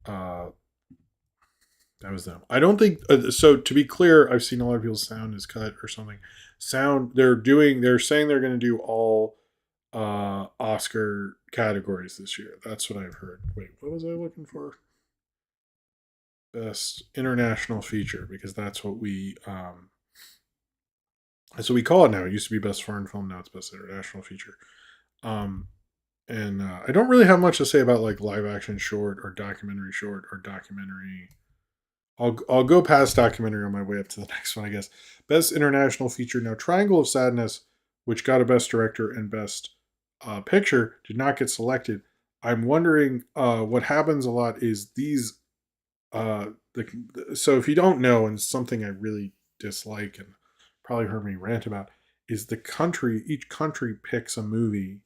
[SPEAKER 1] uh, that was them. I don't think so. To be clear, I've seen a lot of people's sound is cut or something. Sound they're saying they're going to do all Oscar categories this year. That's what I've heard. Wait, what was I looking for? Best international feature, because that's what we call it now. It used to be best foreign film, now it's best international feature. Um, and I don't really have much to say about like live action short or documentary short or documentary. I'll go past documentary on my way up to the next one, I guess. Best international feature. Now, Triangle of Sadness, which got a best director and best picture, did not get selected. I'm wondering what happens a lot is these. So if you don't know, and something I really dislike and probably heard me rant about, is each country picks a movie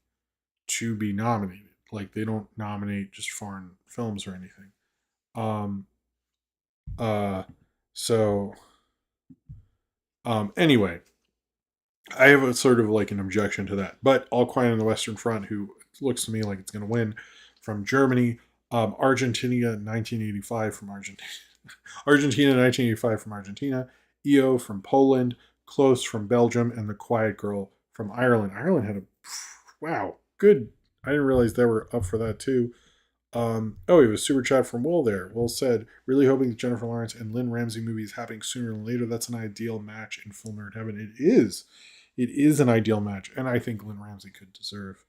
[SPEAKER 1] to be nominated. Like they don't nominate just foreign films or anything. Um, uh, so anyway, I have a sort of like an objection to that. But All Quiet on the Western Front, who looks to me like it's going to win, from Germany. Argentina 1985 from Argentina. Argentina 1985 from Argentina. EO from Poland. Close from Belgium. And The Quiet Girl from Ireland. Ireland had a wow, good. I didn't realize they were up for that too. We have a super chat from Will there. Will said, really hoping that Jennifer Lawrence and Lynn Ramsey movie is happening sooner than later. That's an ideal match in Film Nerd Heaven. It is. It is an ideal match. And I think Lynn Ramsey could deserve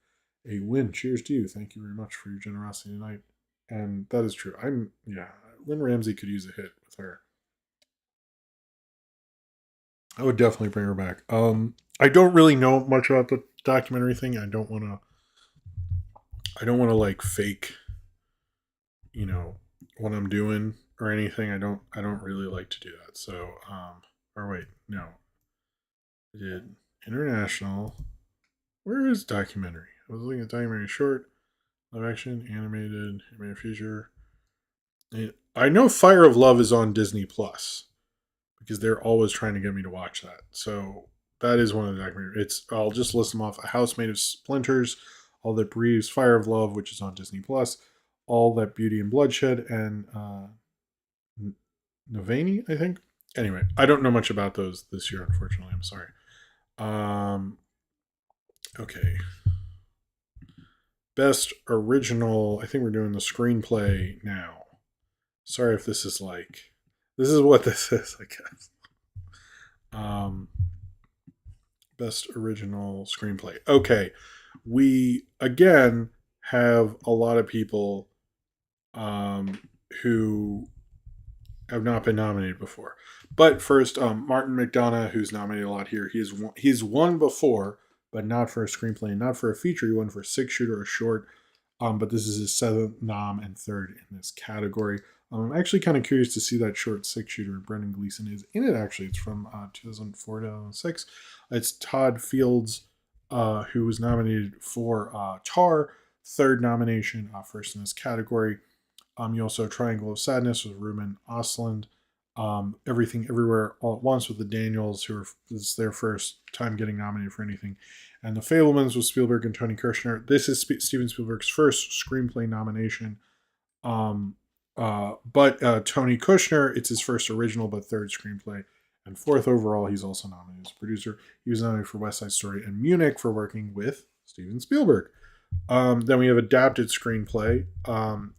[SPEAKER 1] a win. Cheers to you. Thank you very much for your generosity tonight. And that is true. Lynn Ramsey could use a hit with her. I would definitely bring her back. I don't really know much about the documentary thing. I don't want to like fake, you know, what I'm doing or anything. I don't really like to do that. So, or wait, no. I did international. Where is documentary? I was looking at documentary short, live action, animated feature. I know Fire of Love is on Disney Plus because they're always trying to get me to watch that. So that is one of the documentaries. I'll just list them off: A House Made of Splinters, All That Breathes, Fire of Love, which is on Disney Plus, All That Beauty and Bloodshed, and Navani, I think. Anyway, I don't know much about those this year, unfortunately. I'm sorry. Um, okay. Best original. I think we're doing the screenplay now. Sorry if this is like. This is what this is, I guess. Um, best original screenplay. Okay. We, again, have a lot of people who have not been nominated before. But first, Martin McDonagh, who's nominated a lot here, he's won before, but not for a screenplay, not for a feature. He won for a six-shooter, a short. But this is his seventh nom and third in this category. I'm actually kind of curious to see that short six-shooter. Brendan Gleeson is in it, actually. It's from 2004 to 2006. It's Todd Fields, who was nominated for Tar, third nomination, first in this category. You also have Triangle of Sadness with Ruben Ostlund. Everything Everywhere All at Once with the Daniels, this is their first time getting nominated for anything. And The Fablemans with Spielberg and Tony Kushner. This is Steven Spielberg's first screenplay nomination. But Tony Kushner, it's his first original but third screenplay. And fourth overall, he's also nominated as producer. He was nominated for West Side Story and Munich for working with Steven Spielberg. Then we have adapted screenplay.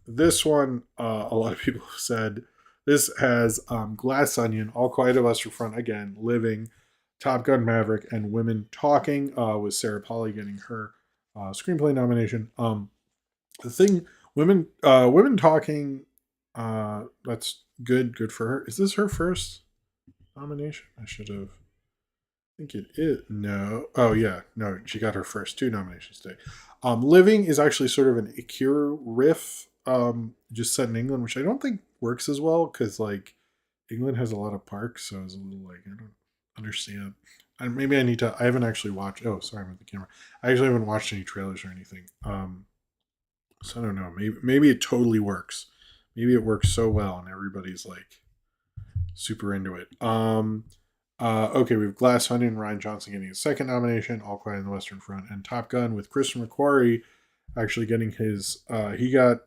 [SPEAKER 1] This one, a lot of people have said, this has Glass Onion, All Quiet on the Western Front, again, Living, Top Gun Maverick, and Women Talking, with Sarah Polley getting her screenplay nomination. The thing, Women Talking, that's good for her. Is this her first nomination? I should have. I think it is. No. Oh, yeah. No, she got her first two nominations today. Living is actually sort of an Akira riff, just set in England, which I don't think works as well because, like, England has a lot of parks, so I was a little like, I don't understand. And maybe I need to. I haven't actually watched. Oh, sorry, I'm with the camera. I actually haven't watched any trailers or anything. So I don't know. Maybe it totally works. Maybe it works so well, and everybody's like super into it. Okay, we have Glass Onion, Ryan Johnson getting his second nomination, All Quiet on the Western Front, and Top Gun with Christopher McQuarrie actually getting his. He got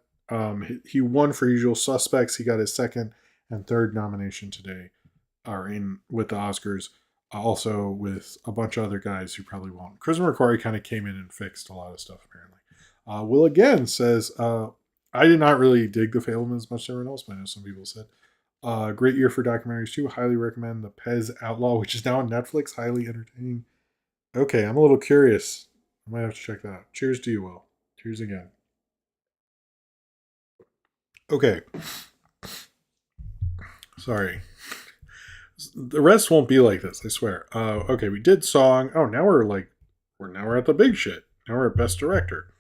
[SPEAKER 1] he won for Usual Suspects. He got his second and third nomination today, or in with the Oscars. Also with a bunch of other guys who probably won't. Chris McQuarrie kind of came in and fixed a lot of stuff apparently. Will again says, I did not really dig The Fableman as much as everyone else, but I know some people said. Great year for documentaries too. Highly recommend The Pez Outlaw, which is now on Netflix. Highly entertaining. Okay, I'm a little curious. I might have to check that out. Cheers to you, Will. Cheers again. Okay, sorry. The rest won't be like this, I swear. Okay, we did song. Oh, now we're at the big shit. Now we're at best director.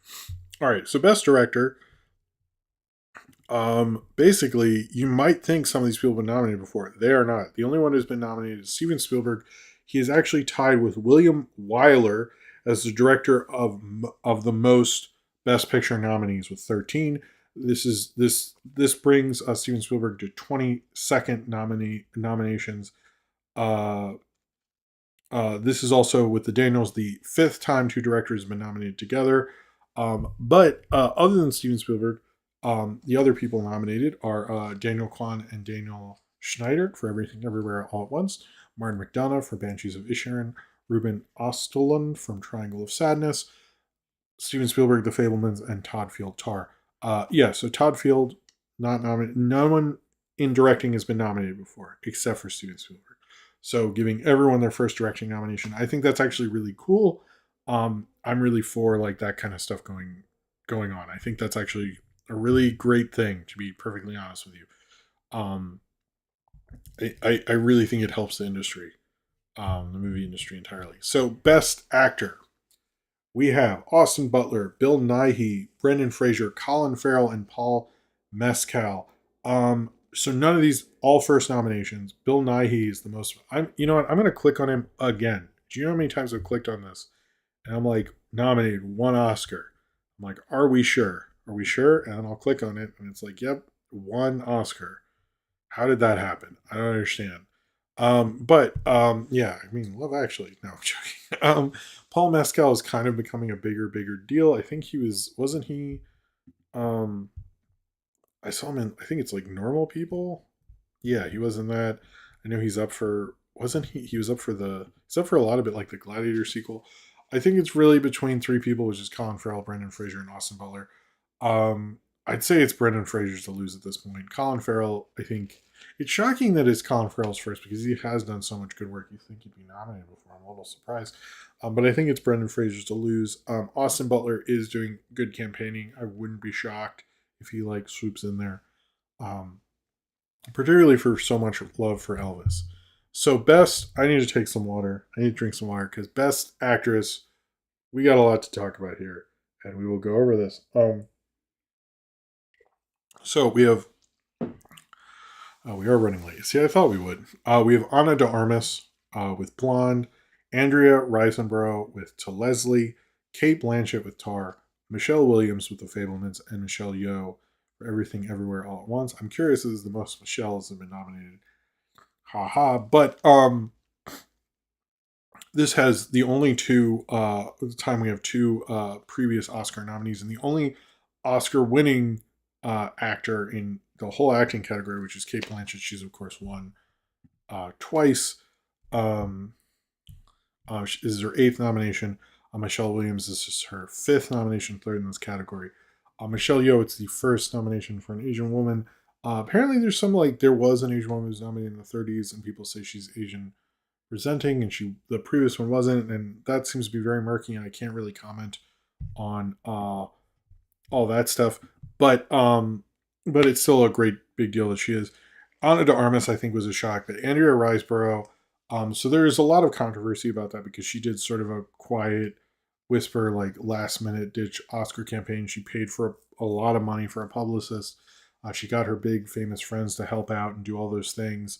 [SPEAKER 1] All right, so best director. Basically, you might think some of these people have been nominated before. They are not. The only one who's been nominated is Steven Spielberg. He is actually tied with William Wyler as the director of the most Best Picture nominees with 13. This brings Steven Spielberg to 22nd nominations. Uh, this is also with the Daniels the fifth time two directors have been nominated together. But other than Steven Spielberg, the other people nominated are Daniel Kwan and Daniel Schneider for Everything Everywhere All at Once, Martin McDonough for Banshees of Inisherin, Ruben Östlund from Triangle of Sadness, Steven Spielberg, The Fablemans, and Todd Field Tar. Yeah, so Todd Field not nominated. No one in directing has been nominated before except for Steven Spielberg. So giving everyone their first directing nomination, I think that's actually really cool. I'm really for like that kind of stuff going on. I think that's actually a really great thing, to be perfectly honest with you. Um, I really think it helps the industry, the movie industry entirely. So best actor, we have Austin Butler, Bill Nighy, Brendan Fraser, Colin Farrell, and Paul Mescal. So none of these, all first nominations. Bill Nighy is the most. You know what? I'm going to click on him again. Do you know how many times I've clicked on this? And I'm like, nominated, one Oscar. I'm like, are we sure? Are we sure? And then I'll click on it, and it's like, yep, one Oscar. How did that happen? I don't understand. Yeah, I mean, Love Actually. No, I'm joking. Paul Mescal is kind of becoming a bigger deal. I think wasn't he? Um, I saw him in. I think it's like Normal People. Yeah, he was in that. I know he's up for. Wasn't he? He was up for the. He's up for a lot of it, like the Gladiator sequel. I think it's really between three people, which is Colin Farrell, Brendan Fraser, and Austin Butler. Um, I'd say it's Brendan Fraser's to lose at this point. Colin Farrell, I think it's shocking that it's Colin Farrell's first because he has done so much good work. You think he'd be nominated before? I'm a little surprised, but I think it's Brendan Fraser's to lose. Austin Butler is doing good campaigning. I wouldn't be shocked if he like swoops in there, um, particularly for so much love for Elvis. So best, I need to take some water. I need to drink some water because best actress, we got a lot to talk about here, and we will go over this. So we have. Oh, we are running late. See, I thought we would. We have Ana de Armas with Blonde, Andrea Riseborough with To Leslie, Kate Blanchett with Tar, Michelle Williams with The Fablemans, and Michelle Yeoh for Everything Everywhere All at Once. I'm curious, this is the most Michelles have been nominated. Ha ha. But this has the only two. At the time, we have two previous Oscar nominees, and the only Oscar-winning actor in the whole acting category, which is Kate Blanchett. She's of course won twice. Um, this is her eighth nomination. Michelle Williams, this is her fifth nomination, third in this category. Michelle Yeoh, it's the first nomination for an Asian woman. Apparently, there's some like there was an Asian woman who was nominated in the 30s, and people say she's Asian presenting, and the previous one wasn't, and that seems to be very murky, and I can't really comment on all that stuff. But it's still a great big deal that she is. Ana de Armas, I think, was a shock. But Andrea Riseborough, so there's a lot of controversy about that because she did sort of a quiet whisper, like last minute ditch Oscar campaign. She paid for a lot of money for a publicist. She got her big famous friends to help out and do all those things.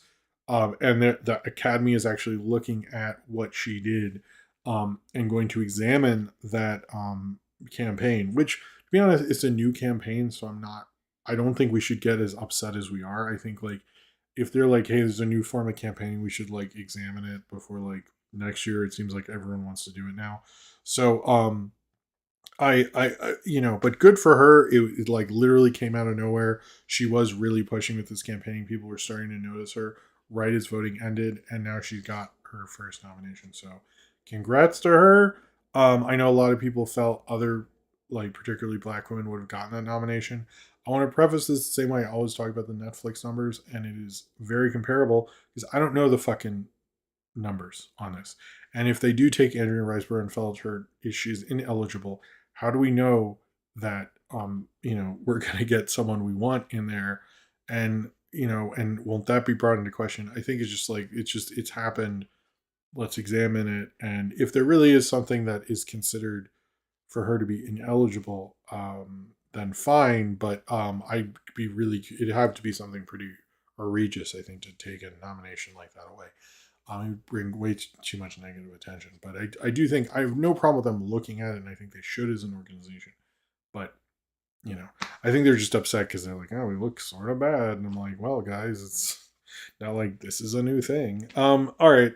[SPEAKER 1] And the Academy is actually looking at what she did and going to examine that campaign, which, to be honest, it's a new campaign. So I don't think we should get as upset as we are. I think like if they're like, hey, there's a new form of campaigning, we should like examine it before like next year. It seems like everyone wants to do it now. So but good for her. It like literally came out of nowhere. She was really pushing with this campaign. People were starting to notice her right as voting ended, and now she's got her first nomination. So, congrats to her. I know a lot of people felt other, like particularly black women, would have gotten that nomination. I want to preface this the same way I always talk about the Netflix numbers, and it is very comparable because I don't know the fucking numbers on this. And if they do take Andrea Riseborough and felt her she's ineligible, how do we know that we're gonna get someone we want in there? And and won't that be brought into question? I think it's just like it's happened. Let's examine it. And if there really is something that is considered for her to be ineligible, then fine. But I'd be really it'd have to be something pretty egregious, I think, to take a nomination like that away. Bring way too much negative attention. But I do think I have no problem with them looking at it, and I think they should as an organization. But I think they're just upset because they're like, oh, we look sort of bad, and I'm like, well, guys, it's not like this is a new thing. All right.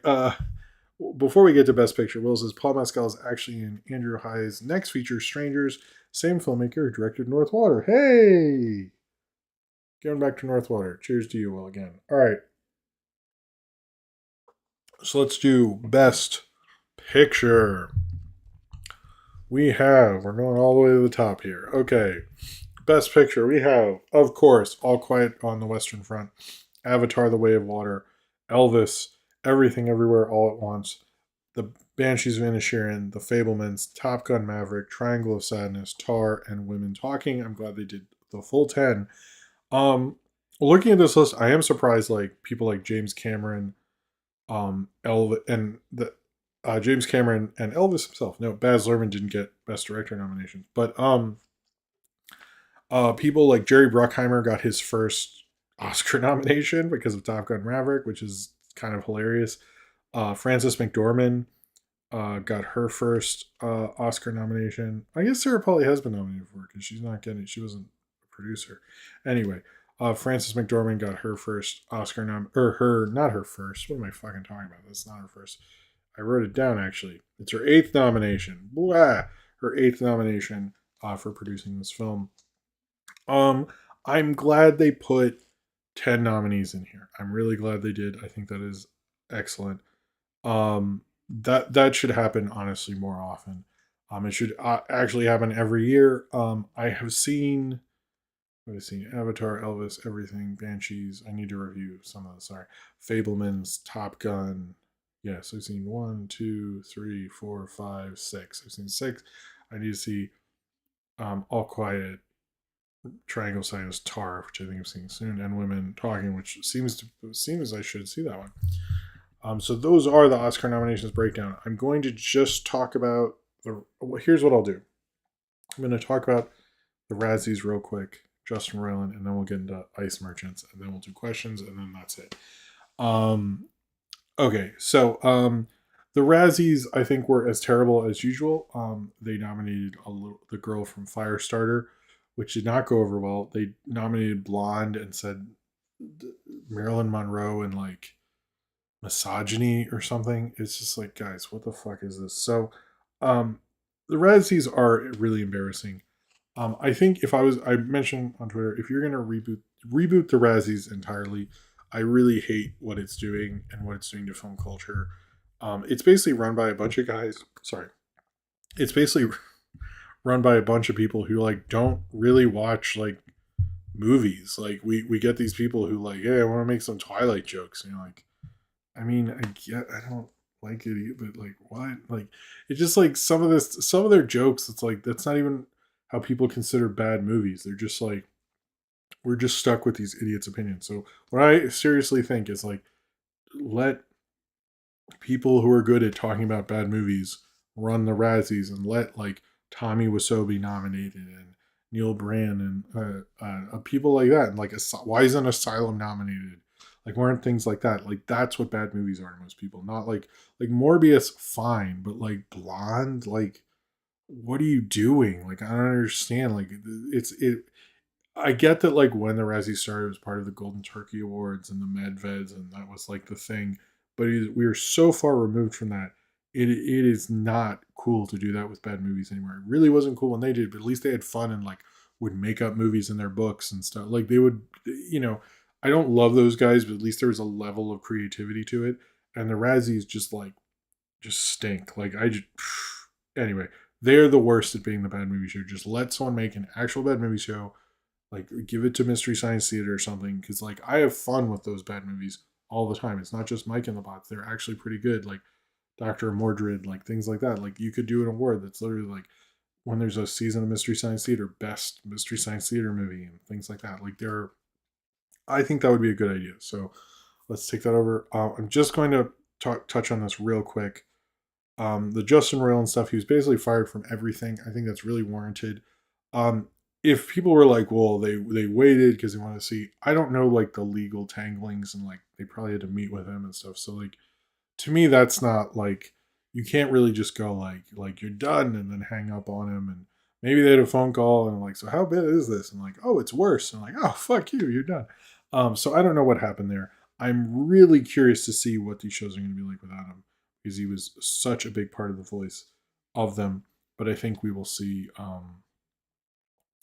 [SPEAKER 1] Before we get to Best Picture, Will says Paul Mescal is actually in Andrew High's next feature, Strangers. Same filmmaker who directed Northwater. Hey, going back to Northwater. Cheers to you, Will, again. All right. So let's do Best Picture. We're going all the way to the top here. Okay. Best Picture. We have, of course, All Quiet on the Western Front, Avatar The Way of Water, Elvis, Everything Everywhere All at Once, The Banshees of Inisherin, The Fablemans, Top Gun Maverick, Triangle of Sadness, Tar, and Women Talking. I'm glad they did the full 10. Looking at this list, I am surprised like people like James Cameron, Elvis, and the James Cameron and Elvis himself. No, Baz Luhrmann didn't get Best Director nomination, but people like Jerry Bruckheimer got his first Oscar nomination because of Top Gun Maverick, which is kind of hilarious. Frances McDormand got her first Oscar nomination. I guess Sarah Polley has been nominated for it because she's not getting. She wasn't a producer. Anyway, Frances McDormand got her first Oscar or her not her first. What am I fucking talking about? That's not her first. I wrote it down actually. It's her eighth nomination. Blah! Her eighth nomination for producing this film. Um, I'm glad they put 10 nominees in here. I'm really glad they did. I think that is excellent. That should happen honestly more often. It should actually happen every year. I have seen what I've seen Avatar, Elvis, everything, Banshees. I need to review some of this. Sorry, Fablemans, Top Gun. Yes, I've seen one, two, three, four, five, six. I've seen six. I need to see All Quiet, Triangle Science, Tar, which I think I'm seeing soon, and Women Talking, which seems I should see that one. So those are the Oscar nominations breakdown. I'm going to just talk about here's what I'll do. I'm going to talk about the Razzies real quick, Justn Roiland, and then we'll get into Ice Merchants, and then we'll do questions, and then that's it. Okay, so the Razzies I think were as terrible as usual. They nominated the girl from Firestarter, which did not go over well. They nominated Blonde and said Marilyn Monroe and like misogyny or something. It's just like, guys, what the fuck is this? So, the Razzies are really embarrassing. I think I mentioned on Twitter, if you're gonna reboot the Razzies entirely, I really hate what it's doing and what it's doing to film culture. It's basically run by a bunch of guys. Sorry, it's basically run by a bunch of people who like don't really watch like movies. Like we get these people who like, hey, I want to make some Twilight jokes, and you're like, I mean, I don't like it, but like, what? Like, it's just like some of their jokes. It's like that's not even how people consider bad movies. They're just like, we're just stuck with these idiots' opinions. So what I seriously think is like, let people who are good at talking about bad movies run the Razzies and let like Tommy Wiseau be nominated and Neil Brand and people like that. And like, why isn't Asylum nominated? Like, why aren't things like that? Like, that's what bad movies are to most people. Not like Morbius, fine, but like Blonde, like, what are you doing? Like, I don't understand. Like, it. I get that like when the Razzie started, it was part of the Golden Turkey Awards and the Medveds, and that was like the thing. But we are so far removed from that. it is not cool to do that with bad movies anymore. It really wasn't cool when they did, but at least they had fun and like would make up movies in their books and stuff. Like they would, you know, I don't love those guys, but at least there was a level of creativity to it. And the Razzies just stink. Like I just anyway, they're the worst at being the bad movie show. Just let someone make an actual bad movie show. Like give it to Mystery Science Theater or something. Because like I have fun with those bad movies all the time. It's not just Mike and the Bots. They're actually pretty good. Like Dr. Mordred, like things like that. Like you could do an award that's literally like when there's a season of Mystery Science Theater, best Mystery Science Theater movie and things like that. Like there, I think that would be a good idea. So let's take that over. I'm just going to touch on this real quick. The Justn Roiland stuff, he was basically fired from everything. I think that's really warranted. If people were like, well, they waited because they want to see, I don't know like the legal tanglings and like they probably had to meet with him and stuff. So like to me, that's not like you can't really just go like you're done and then hang up on him. And maybe they had a phone call and like, so how bad is this? And like, oh, it's worse. And like, oh, fuck you, you're done. So I don't know what happened there. I'm really curious to see what these shows are going to be like without him because he was such a big part of the voice of them. But I think we will see.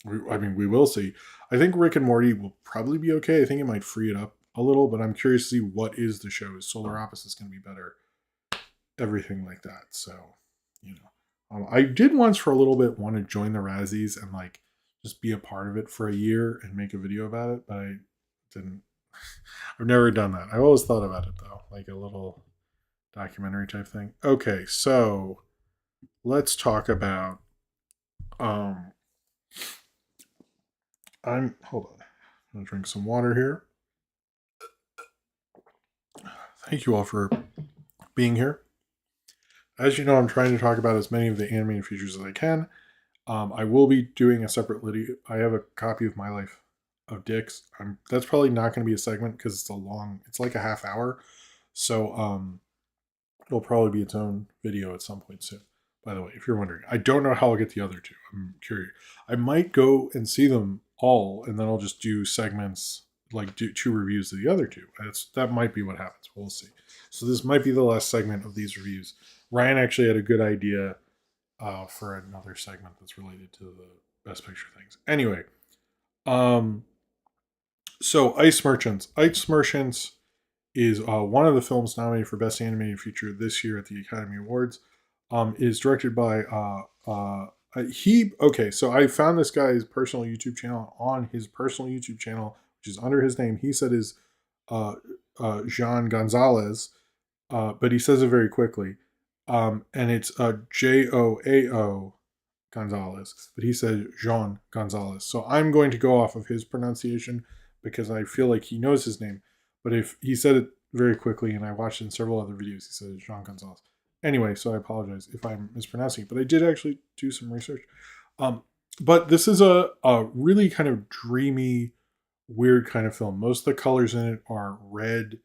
[SPEAKER 1] We will see. I think Rick and Morty will probably be okay. I think it might free it up a little, but I'm curious to see what is the show. Is Solar Opposites going to be better? Everything like that. So, you know, I did once for a little bit want to join the Razzies and like just be a part of it for a year and make a video about it, but I didn't. I've never done that. I've always thought about it though, like a little documentary type thing. Okay, so let's talk about. Um, I'm hold on. I'm gonna drink some water here. Thank you all for being here. As you know, I'm trying to talk about as many of the animated features as I can. I will be doing a separate video. I have a copy of My Life of Dicks. That's probably not going to be a segment because it's a long. It's like a half hour, so it'll probably be its own video at some point soon. By the way, if you're wondering, I don't know how I'll get the other two. I'm curious. I might go and see them all, and then I'll just do segments, like do two reviews of the other two. That might be what happens. We'll see. So this might be the last segment of these reviews. Ryan actually had a good idea for another segment that's related to the Best Picture things. Anyway, um, so Ice Merchants. Ice Merchants is one of the films nominated for Best Animated Feature this year at the Academy Awards. Is directed by he. Okay, so I found this guy's personal YouTube channel on his personal YouTube channel, which is under his name. He said is uh, Jean Gonzalez, but he says it very quickly, and it's Joao Gonzalez, but he said Jean Gonzalez. So I'm going to go off of his pronunciation because I feel like he knows his name. But if he said it very quickly, and I watched in several other videos, he said Jean Gonzalez. Anyway, so I apologize if I'm mispronouncing it, but I did actually do some research. But this is a really kind of dreamy, weird kind of film. Most of the colors in it are red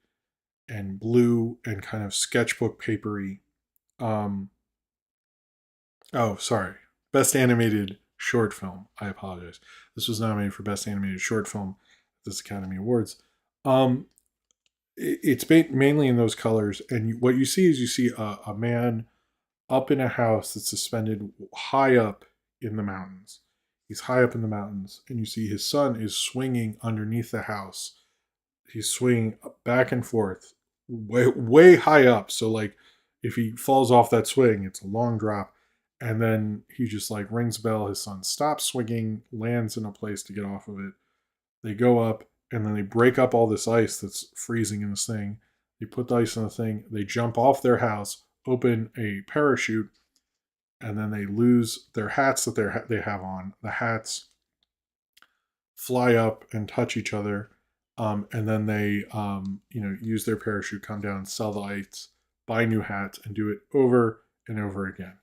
[SPEAKER 1] and blue and kind of sketchbook papery. Um, oh, sorry. Best Animated Short Film. I apologize. This was nominated for Best Animated Short Film at this Academy Awards. It's mainly in those colors, and what you see is you see a man up in a house that's suspended high up in the mountains. He's high up in the mountains, and you see his son is swinging underneath the house. He's swinging back and forth, way high up. So like, if he falls off that swing, it's a long drop, and then he just like rings a bell. His son stops swinging, lands in a place to get off of it. They go up, and then they break up all this ice that's freezing in this thing. They put the ice in the thing. They jump off their house, open a parachute, and then they lose their hats that they have on. The hats fly up and touch each other, and then they use their parachute, come down, sell the ice, buy new hats, and do it over and over again.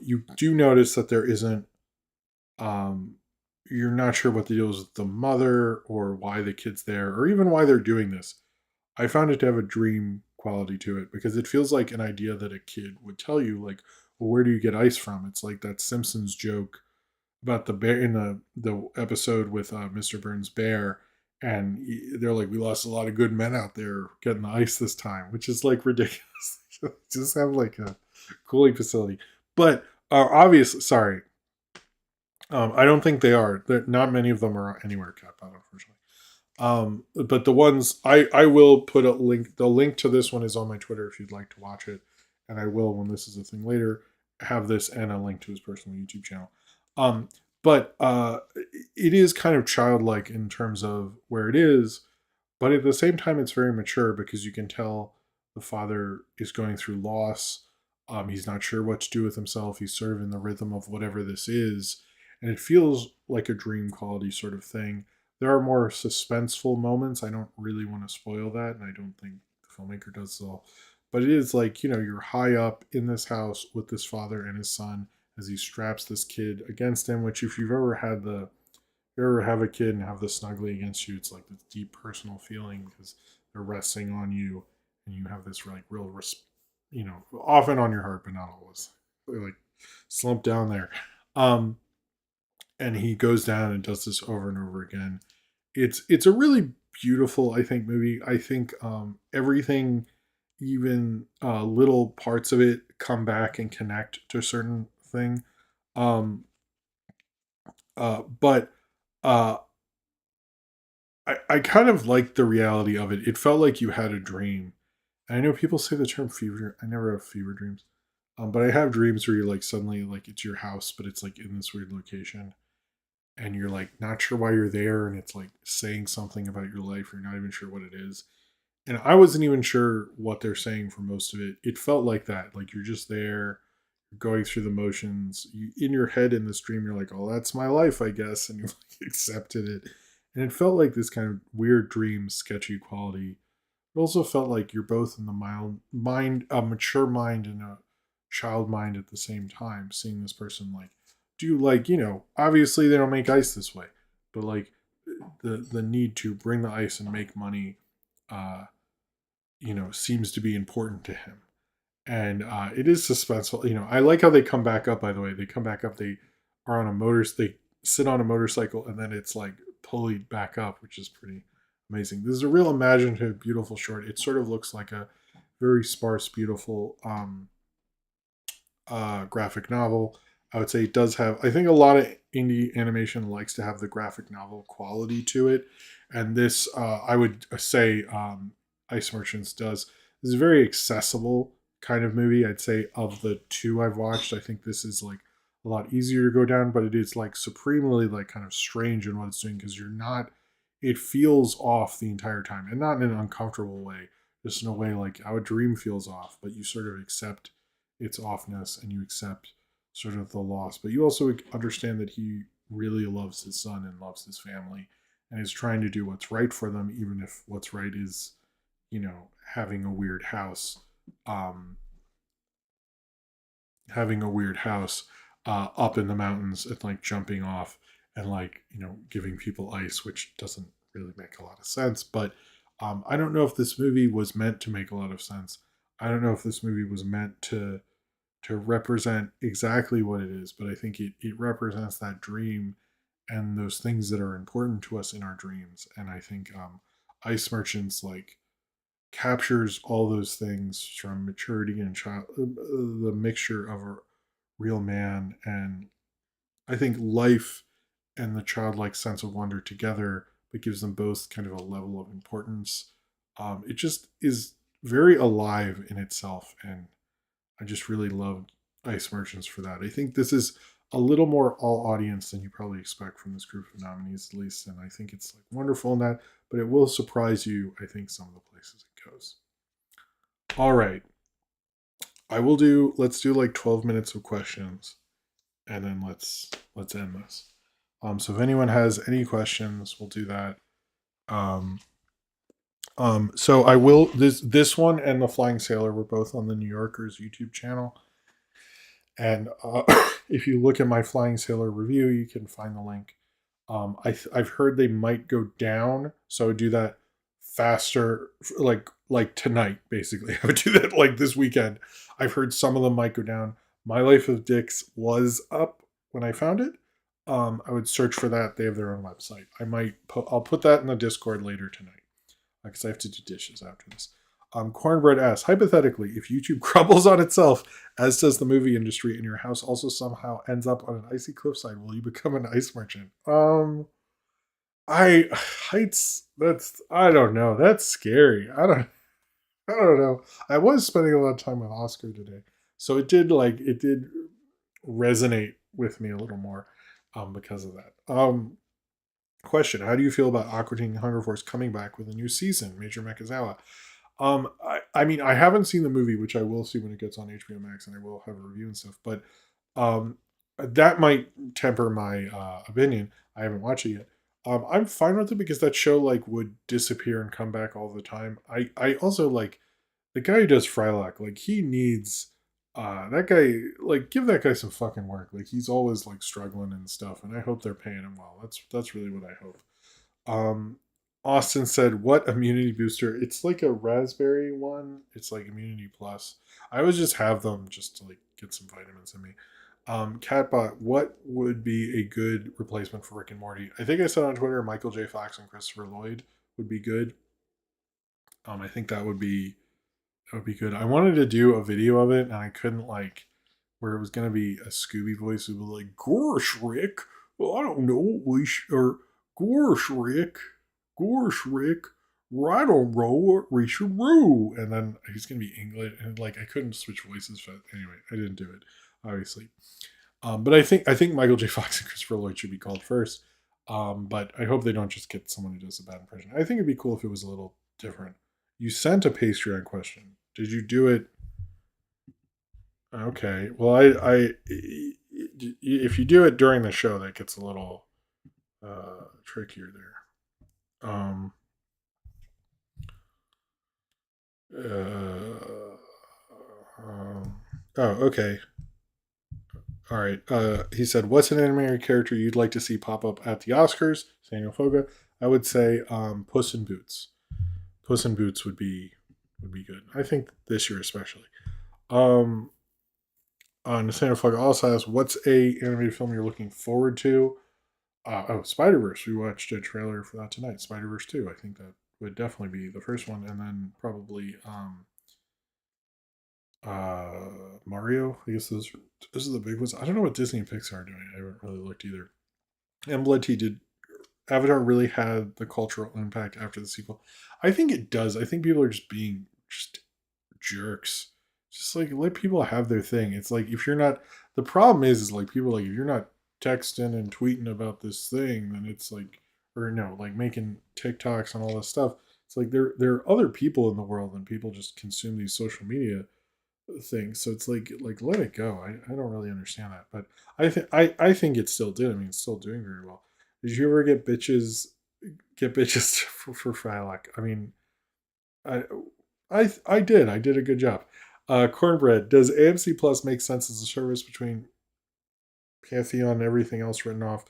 [SPEAKER 1] You do notice that there isn't. You're not sure what the deal is with the mother or why the kid's there or even why they're doing this. I found it to have a dream quality to it because it feels like an idea that a kid would tell you, like, well, where do you get ice from? It's like that Simpsons joke about the bear in the episode with Mr. Burns' bear, and they're like, we lost a lot of good men out there getting the ice this time, which is like ridiculous. Just have like a cooling facility. But obviously, sorry, I don't think they are. Not many of them are anywhere capped out, unfortunately. But the ones I will put a link. The link to this one is on my Twitter if you'd like to watch it, and I will when this is a thing later have this and a link to his personal YouTube channel. Um, but it is kind of childlike in terms of where it is, but at the same time, it's very mature because you can tell the father is going through loss. He's not sure what to do with himself. He's sort of in the rhythm of whatever this is. And it feels like a dream quality sort of thing. There are more suspenseful moments. I don't really want to spoil that, and I don't think the filmmaker does so. But it is like, you're high up in this house with this father and his son as he straps this kid against him, which if you've ever had you ever have a kid and have the snuggly against you, it's like this deep personal feeling because they're resting on you and you have this like real, often on your heart, but not always. They're like slump down there. Um, and he goes down and does this over and over again. It's a really beautiful, I think, movie. I think everything, even little parts of it, come back and connect to a certain thing. Um, but uh, I kind of liked the reality of it. It felt like you had a dream. And I know people say the term fever. I never have fever dreams. But I have dreams where you're like suddenly like it's your house, but it's like in this weird location. And you're like not sure why you're there. And it's like saying something about your life. You're not even sure what it is. And I wasn't even sure what they're saying for most of it. It felt like that. Like you're just there, going through the motions. In your head in this dream, you're like, oh, that's my life, I guess. And you like accepted it. And it felt like this kind of weird dream, sketchy quality. It also felt like you're both in the mild mind, a mature mind and a child mind at the same time. Seeing this person like do like, obviously they don't make ice this way, but like the need to bring the ice and make money, uh, seems to be important to him. And it is suspenseful. I like how they come back up. By the way, they come back up. They are on a They sit on a motorcycle, and then it's like pulleyed back up, which is pretty amazing. This is a real imaginative, beautiful short. It sort of looks like a very sparse, beautiful graphic novel. I would say it does have. I think a lot of indie animation likes to have the graphic novel quality to it, and this I would say Ice Merchants does. This is a very accessible kind of movie. I'd say of the two I've watched, I think this is like a lot easier to go down, but it is like supremely like kind of strange in what it's doing because you're not. It feels off the entire time, and not in an uncomfortable way, just in a way like how a dream feels off, but you sort of accept its offness and you accept sort of the loss. But you also understand that he really loves his son and loves his family and is trying to do what's right for them, even if what's right is, having a weird house, um, having a weird house up in the mountains and like jumping off and like, giving people ice, which doesn't really make a lot of sense. But I don't know if this movie was meant to make a lot of sense. I don't know if this movie was meant to represent exactly what it is, but I think it represents that dream and those things that are important to us in our dreams. And I think Ice Merchants like captures all those things from maturity and child, the mixture of a real man and I think life and the childlike sense of wonder together, but gives them both kind of a level of importance. It just is very alive in itself, and I just really loved Ice Merchants for that. I think this is a little more all audience than you probably expect from this group of nominees, at least. And I think it's like wonderful in that, but it will surprise you, I think, some of the places it goes. All right. Let's do like 12 minutes of questions and then let's end this. So if anyone has any questions, we'll do that. Um, so I will this one and the Flying Sailor were both on the New Yorker's YouTube channel. And if you look at my Flying Sailor review, you can find the link. I've heard they might go down, so I would do that faster, like tonight. Basically, I would do that like this weekend. I've heard some of them might go down. My Life of Dix was up when I found it. I would search for that. They have their own website. I'll put that in the Discord later tonight because I have to do dishes after this. Cornbread asks, hypothetically, if YouTube crumbles on itself, as does the movie industry, and your house also somehow ends up on an icy cliffside, will you become an ice merchant? I heights. That's I don't know. That's scary. I don't know. I was spending a lot of time with Oscar today, so it did resonate with me a little more, because of that. Question: how do you feel about Aqua Teen Hunger Force coming back with a new season? Major Mekazawa. I mean, I haven't seen the movie, which I will see when it gets on HBO Max, and I will have a review and stuff. But that might temper my opinion. I haven't watched it yet. I'm fine with it because that show like would disappear and come back all the time. I also like the guy who does Frylock. Like he needs that guy. Like give that guy some fucking work. Like he's always like struggling and stuff. And I hope they're paying him well. That's really what I hope. Um, Austin said, "What immunity booster? It's like a raspberry one. It's like Immunity Plus. I always just have them just to like get some vitamins in me." Catbot, what would be a good replacement for Rick and Morty? I think I said on Twitter, Michael J. Fox and Christopher Lloyd would be good. I think that would be good. I wanted to do a video of it, and I couldn't like where it was gonna be a Scooby voice who was like, "Gosh, Rick, well, I don't know what we should," or Gosh, Rick, well, I don't know what we should do," and then he's gonna be English, and like I couldn't switch voices. But anyway, I didn't do it, obviously. But I think Michael J. Fox and Christopher Lloyd should be called first. But I hope they don't just get someone who does a bad impression. I think it'd be cool if it was a little different. You sent a Patreon question. Did you do it? Okay. Well, if you do it during the show, that gets a little trickier there. Uh, oh, okay. All right. He said, "What's an animated character you'd like to see pop up at the Oscars?" Samuel Foga. I would say Puss in Boots. Puss in Boots would be good. I think this year especially. Um, Nathaniel Foga also asks, "What's a animated film you're looking forward to?" Spider Verse. We watched a trailer for that tonight. Spider Verse 2. I think that would definitely be the first one, and then probably Mario. I guess those are the big ones. I don't know what Disney and Pixar are doing. I haven't really looked either. And Blood Tea, did Avatar really had the cultural impact after the sequel? I think it does. I think people are just being just jerks. Just like let people have their thing. It's like if you're not the problem is like people like if you're not texting and tweeting about this thing, then it's like or no, like making TikToks and all this stuff. It's like there are other people in the world and people just consume these social media thing. So it's like let it go. I don't really understand that, but I think it still did. I mean, it's still doing very well. Did you ever get bitches for Frylock? I mean, I I did. I did a good job. Cornbread. Does AMC Plus make sense as a service between Pantheon and everything else written off?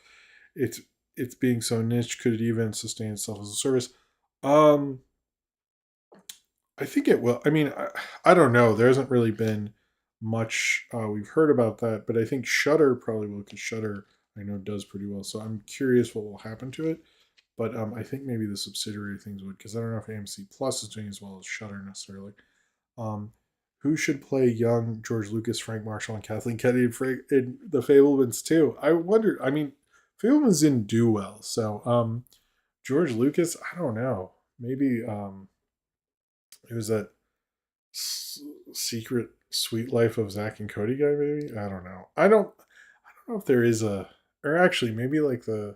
[SPEAKER 1] It's it's being so niche. Could it even sustain itself as a service? Um, I think it will. I mean, I don't know. There hasn't really been much we've heard about that, but I think Shutter probably will because Shutter I know does pretty well. So I'm curious what will happen to it. But I think maybe the subsidiary things would because I don't know if AMC Plus is doing as well as Shutter necessarily. Um, who should play young George Lucas, Frank Marshall, and Kathleen Kennedy in The Fablemans too? I wonder. I mean, Fablemans didn't do well, so George Lucas. I don't know. Maybe it was that secret sweet life of Zach and Cody guy. Maybe I don't know. I don't know if there is a or actually maybe like the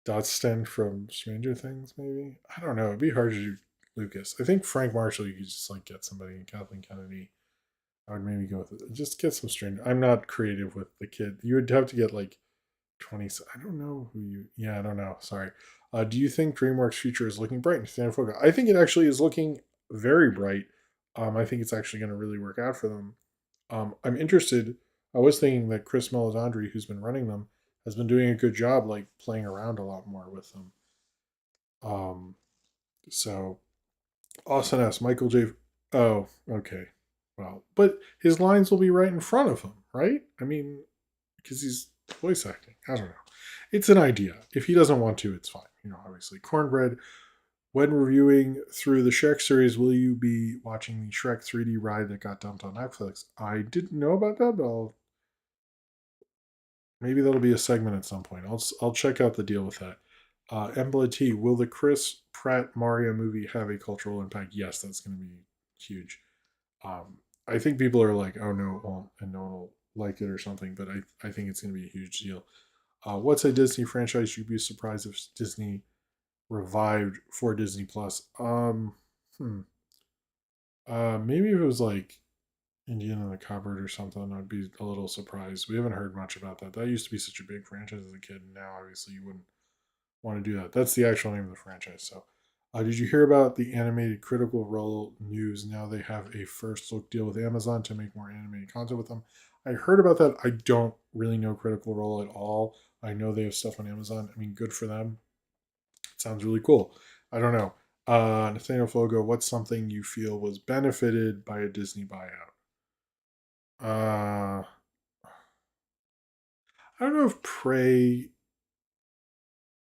[SPEAKER 1] Dotson from Stranger Things. Maybe I don't know. It'd be hard to do Lucas. I think Frank Marshall. You could just like get somebody and Kathleen Kennedy. I would maybe go with it. Just get some stranger. I'm not creative with the kid. You would have to get like 20. I don't know who you. Yeah, I don't know. Sorry. Do you think DreamWorks' future is looking bright in San Francisco? I think it actually is looking very bright. I think it's actually going to really work out for them. I'm interested. I was thinking that Chris Meledandri, who's been running them, has been doing a good job, like playing around a lot more with them. Um, so Austin asks Michael J. Oh, okay. Well, but his lines will be right in front of him, right? I mean, because he's voice acting. I don't know. It's an idea. If he doesn't want to, it's fine. Obviously. Cornbread. When reviewing through the Shrek series, will you be watching the Shrek 3D ride that got dumped on Netflix? I didn't know about that, but maybe that'll be a segment at some point. I'll check out the deal with that. Embla T, will the Chris Pratt Mario movie have a cultural impact? Yes, that's going to be huge. Um, I think people are like, oh no, it won't, and no one will like it or something, but I think it's going to be a huge deal. What's a Disney franchise you'd be surprised if Disney revived for Disney Plus? Maybe if it was like Indian in the Cupboard or something, I'd be a little surprised. We haven't heard much about that. That used to be such a big franchise as a kid, and now obviously you wouldn't want to do that. That's the actual name of the franchise. So, did you hear about the animated Critical Role news? Now they have a first look deal with Amazon to make more animated content with them. I heard about that. I don't really know Critical Role at all. I know they have stuff on Amazon. I mean, good for them. It sounds really cool. I don't know. Nathaniel Fogo, what's something you feel was benefited by a Disney buyout? Uh, I don't know if Prey.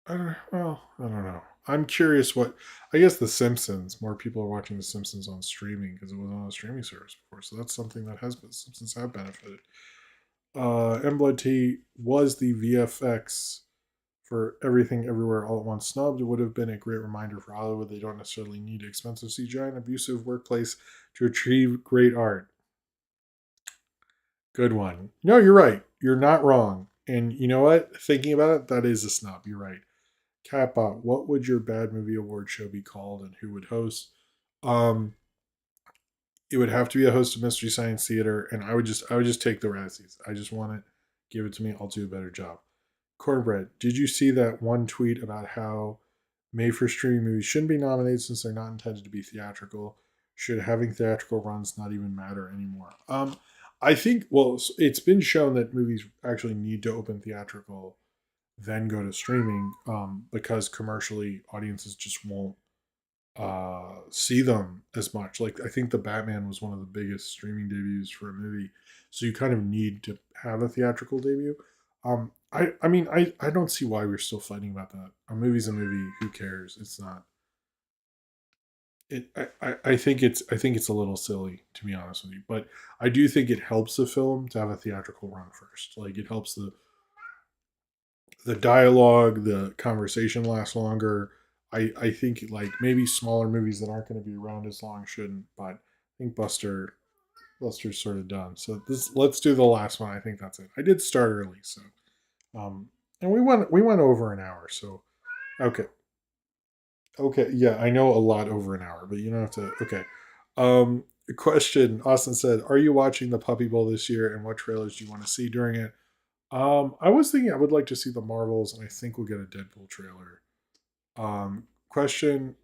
[SPEAKER 1] I don't know. I'm curious what. I guess The Simpsons. More people are watching The Simpsons on streaming because it wasn't on a streaming service before. So that's something that has been. Simpsons have benefited. Emblood T was the VFX for Everything Everywhere All at Once snubbed. It would have been a great reminder for Hollywood they don't necessarily need expensive CGI and abusive workplace to achieve great art. Good one. No, you're right. You're not wrong. And you know what? Thinking about it, that is a snub. You're right. Catbot, what would your bad movie award show be called and who would host? Um, it would have to be a host of Mystery Science Theater, and I would just take the Razzies. I just want it. Give it to me. I'll do a better job. Cornbread, did you see that one tweet about how made for streaming movies shouldn't be nominated since they're not intended to be theatrical? Should having theatrical runs not even matter anymore? I think, well, it's been shown that movies actually need to open theatrical, then go to streaming, because commercially audiences just won't see them as much. Like I think the Batman was one of the biggest streaming debuts for a movie, so you kind of need to have a theatrical debut. I don't see why we're still fighting about that. A movie's a movie. Who cares? It's not. It. I think it's a little silly, to be honest with you. But I do think it helps the film to have a theatrical run first. Like it helps the dialogue, the conversation lasts longer. I think like maybe smaller movies that aren't going to be around as long shouldn't, but I think Buster's sort of done. So this let's do the last one. I think that's it. I did start early, so um and we went over an hour, so okay. Okay, yeah, I know a lot over an hour, but you don't have to okay. Question Austin said, are you watching the Puppy Bowl this year and what trailers do you want to see during it? I was thinking I would like to see the Marvels, and I think we'll get a Deadpool trailer. Question,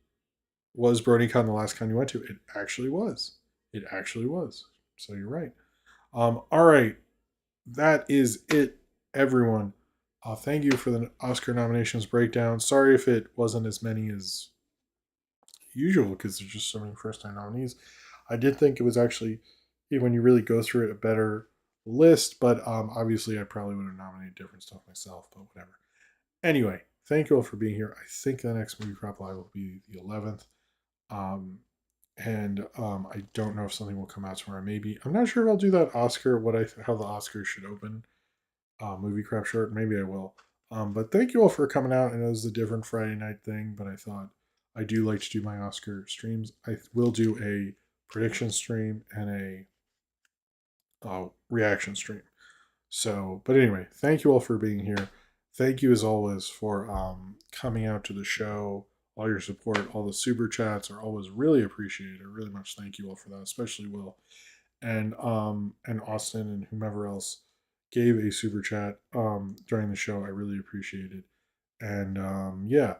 [SPEAKER 1] was BronyCon the last con you went to? It actually was. It actually was. So you're right. All right. That is it, everyone. Thank you for the Oscar nominations breakdown. Sorry if it wasn't as many as usual because there's just so many first time nominees. I did think it was actually, when you really go through it, a better list, but obviously I probably would have nominated different stuff myself, but whatever. Anyway, thank you all for being here. I think the next Movie Crop Live will be the 11th. Um, and I don't know if something will come out tomorrow. Maybe I'm not sure if I'll do that Oscar. How the Oscars should open movie crap short. Maybe I will. But thank you all for coming out. I know it was a different Friday night thing, but I thought I do like to do my Oscar streams. I will do a prediction stream and a reaction stream. So, but anyway, thank you all for being here. Thank you as always for coming out to the show. All your support, all the super chats are always really appreciated. I really much thank you all for that, especially Will and Austin and whomever else gave a super chat during the show. I really appreciate it. And yeah,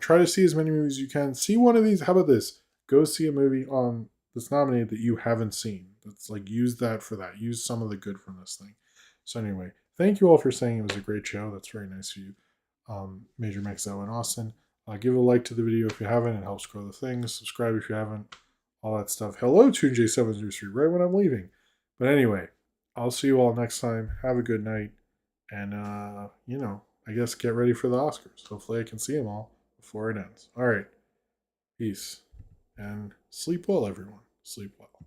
[SPEAKER 1] try to see as many movies as you can. See one of these. How about this? Go see a movie on that's nominated that you haven't seen. That's like use that for that. Use some of the good from this thing. So anyway, thank you all for saying it was a great show. That's very nice of you, Major Mexo and Austin. Give a like to the video if you haven't. It helps grow the thing. Subscribe if you haven't. All that stuff. Hello, 2J703, right when I'm leaving. But anyway, I'll see you all next time. Have a good night. And, I guess get ready for the Oscars. Hopefully I can see them all before it ends. All right. Peace. And sleep well, everyone. Sleep well.